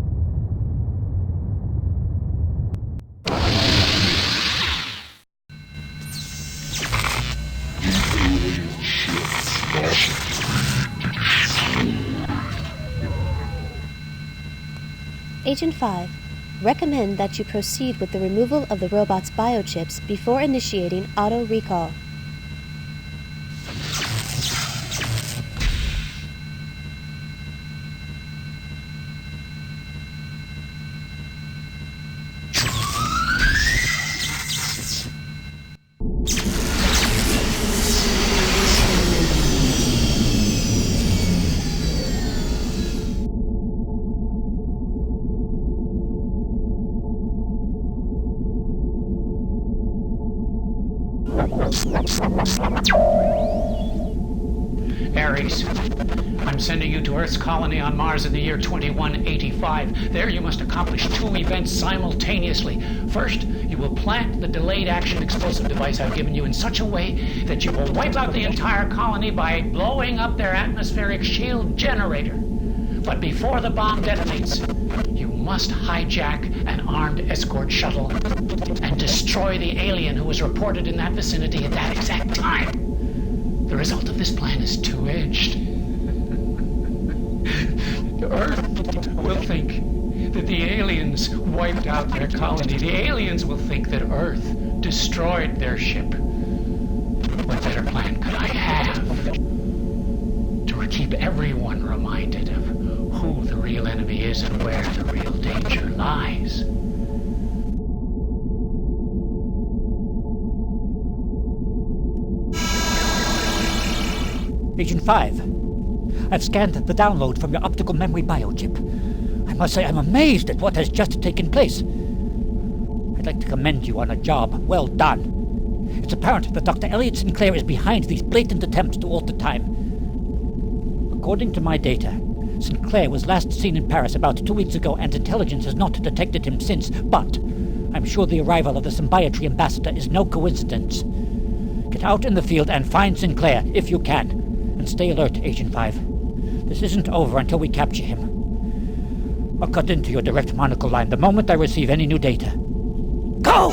Agent 5, recommend that you proceed with the removal of the robot's biochips before initiating auto recall. Ares, I'm sending you to Earth's colony on Mars in the year 2185. There you must accomplish 2 events simultaneously. First, you will plant the delayed action explosive device I've given you in such a way that you will wipe out the entire colony by blowing up their atmospheric shield generator. But before the bomb detonates, you must hijack an armed escort shuttle and destroy the alien who was reported in that vicinity at that exact time. The result of this plan is two-edged. Earth will think that the aliens wiped out their colony. The aliens will think that Earth destroyed their ship. What better plan could I have to keep everyone reminded of who the real enemy is and where the real danger lies? Agent 5, I've scanned the download from your optical memory biochip. I must say I'm amazed at what has just taken place. I'd like to commend you on a job well done. It's apparent that Dr. Elliot Sinclair is behind these blatant attempts to alter time. According to my data, Sinclair was last seen in Paris about 2 weeks ago, and intelligence has not detected him since, but I'm sure the arrival of the Symbiotry ambassador is no coincidence. Get out in the field and find Sinclair, if you can. And stay alert, Agent 5. This isn't over until we capture him. I'll cut into your direct monocle line the moment I receive any new data. Go!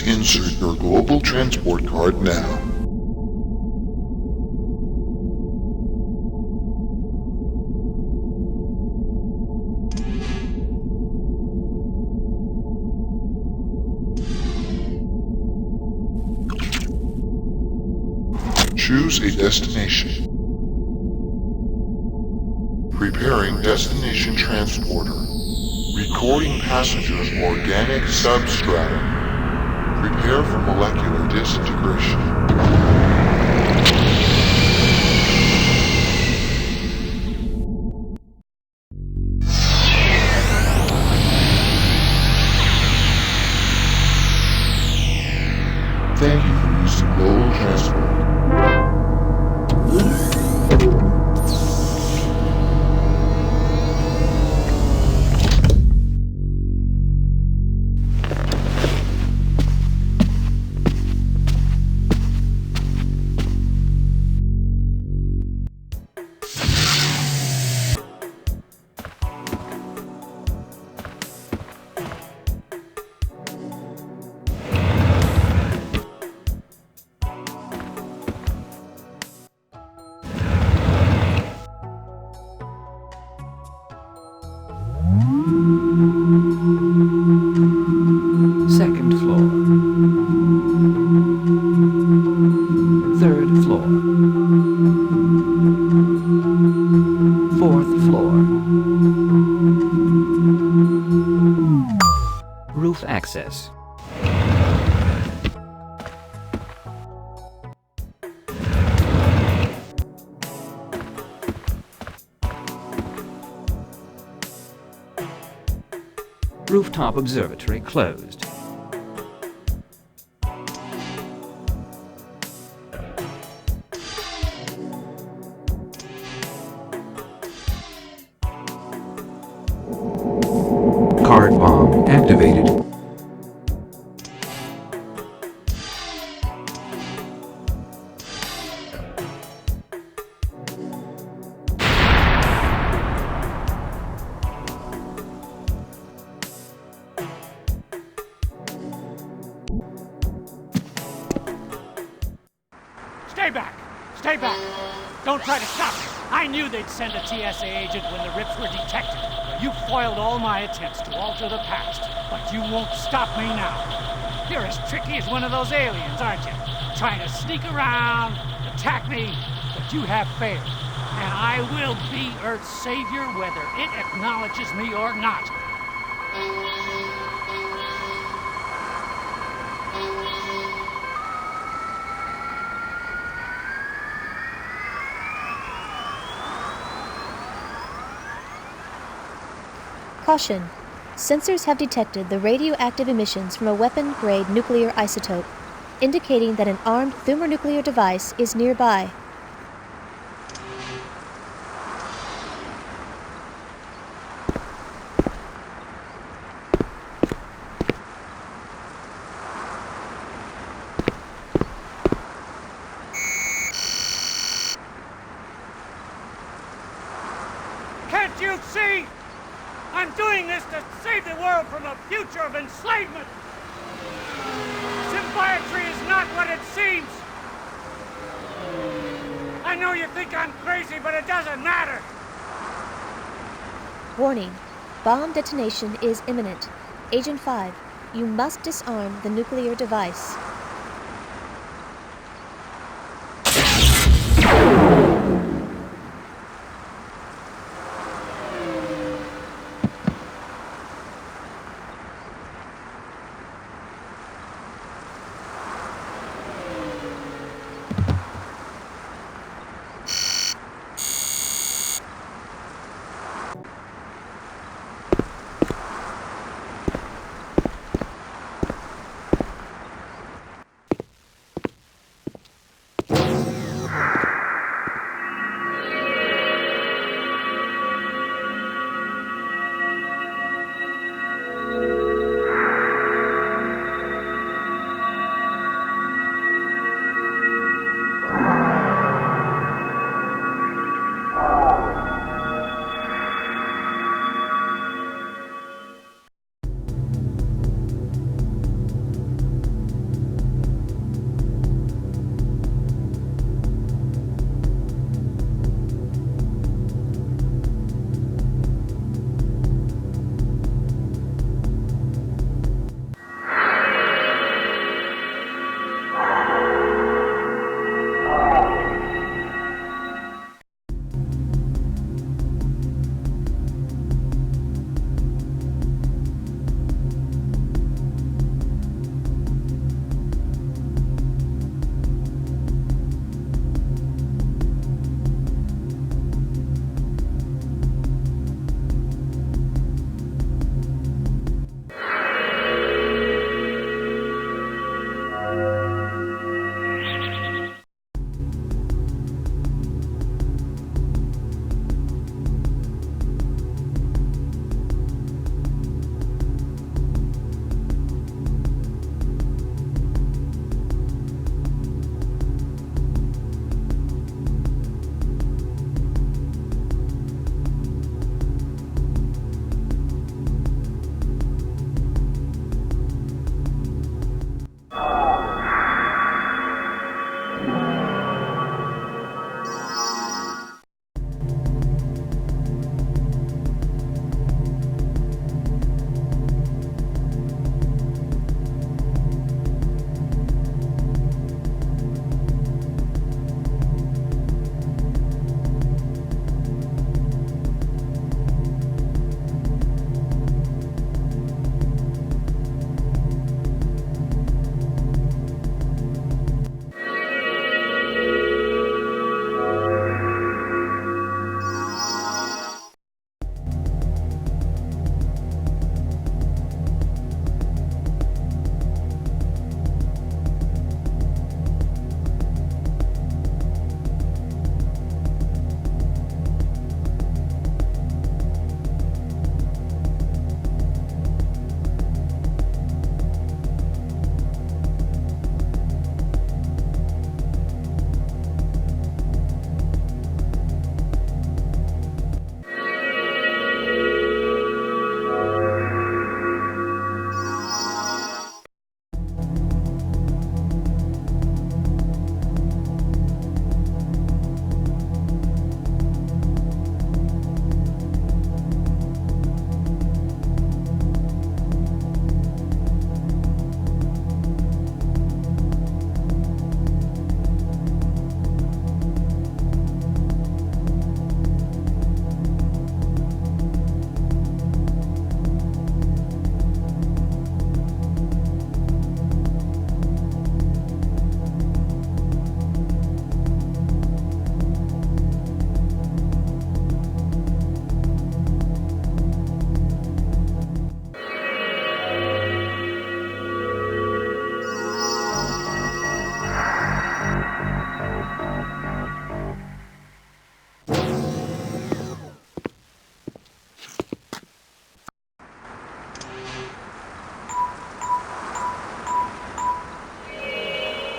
Please insert your global transport card now. Choose a destination. Preparing destination transporter. Recording passengers organic substratum. Prepare for molecular disintegration. Thank you for using global transport. Second floor. Third floor. Fourth floor. Roof access. Rooftop observatory closed. Card bomb activated. Stay back! Stay back! Don't try to stop me! I knew they'd send a TSA agent when the rips were detected. You foiled all my attempts to alter the past, but you won't stop me now. You're as tricky as one of those aliens, aren't you? Trying to sneak around, attack me, but you have failed. And I will be Earth's savior whether it acknowledges me or not. Caution. Sensors have detected the radioactive emissions from a weapon-grade nuclear isotope, indicating that an armed thermonuclear device is nearby. Can't you see? I'm doing this to save the world from a future of enslavement! Symbiotry is not what it seems! I know you think I'm crazy, but it doesn't matter! Warning. Bomb detonation is imminent. Agent 5, you must disarm the nuclear device.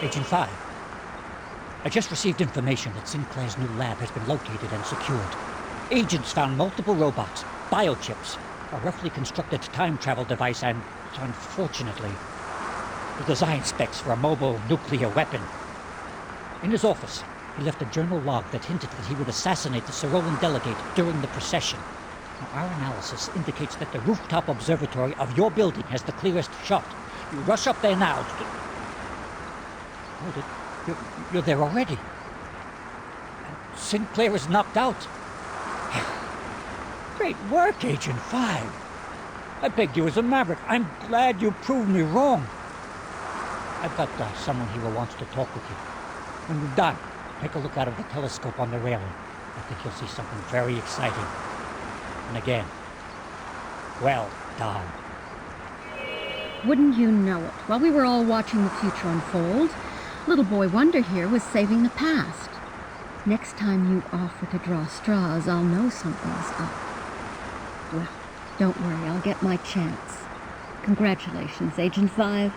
Agent 5. I just received information that Sinclair's new lab has been located and secured. Agents found multiple robots, biochips, a roughly constructed time travel device, and, unfortunately, the design specs for a mobile nuclear weapon. In his office, he left a journal log that hinted that he would assassinate the Cyrolan delegate during the procession. Now, our analysis indicates that the rooftop observatory of your building has the clearest shot. You rush up there now. You're there already. Sinclair is knocked out. Great work, Agent 5. I pegged you as a maverick. I'm glad you proved me wrong. I've got someone here who wants to talk with you. When you're done, take a look out of the telescope on the railing. I think you'll see something very exciting. And again, well done. Wouldn't you know it? While we were all watching the future unfold, little boy Wonder here was saving the past. Next time you offer to draw straws, I'll know something's up. Well, don't worry, I'll get my chance. Congratulations, Agent 5.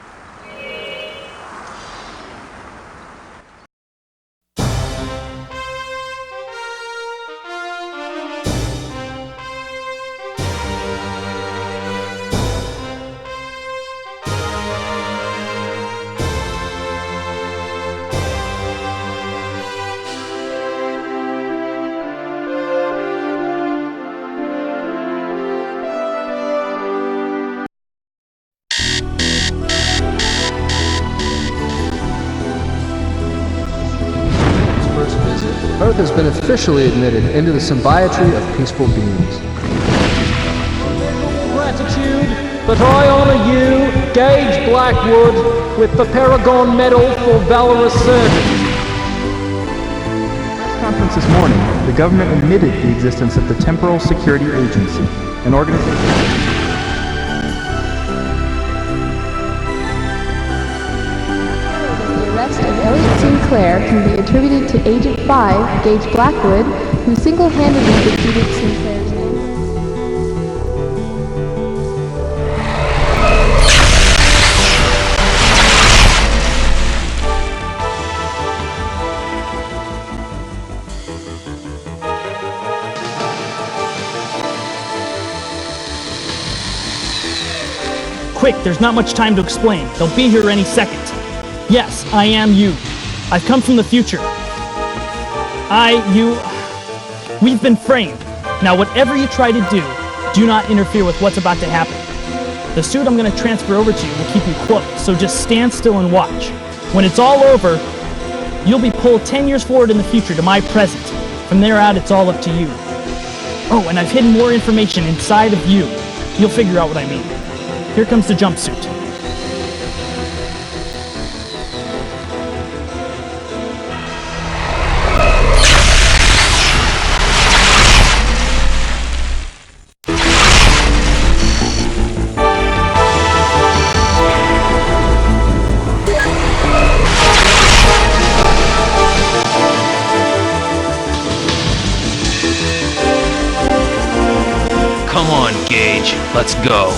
Earth has been officially admitted into the symbiotry of peaceful beings. Gratitude, but I honor you, Gage Blackwood, with the Paragon Medal for valorous service. At a conference this morning, the government admitted the existence of the Temporal Security Agency, an organization. The arrest of Elliot Sinclair can be attributed to Agent 5, Gage Blackwood, who single-handedly defeated Sinclair's men. Quick, there's not much time to explain. They'll be here any second. Yes, I am you. I've come from the future. We've been framed. Now, whatever you try to do not interfere with what's about to happen. The suit I'm going to transfer over to you will keep you close, so just stand still and watch. When it's all over, you'll be pulled 10 years forward in the future to my present. From there out, it's all up to you. Oh, and I've hidden more information inside of you. You'll figure out what I mean. Here comes the jumpsuit. Come on, Gage. Let's go.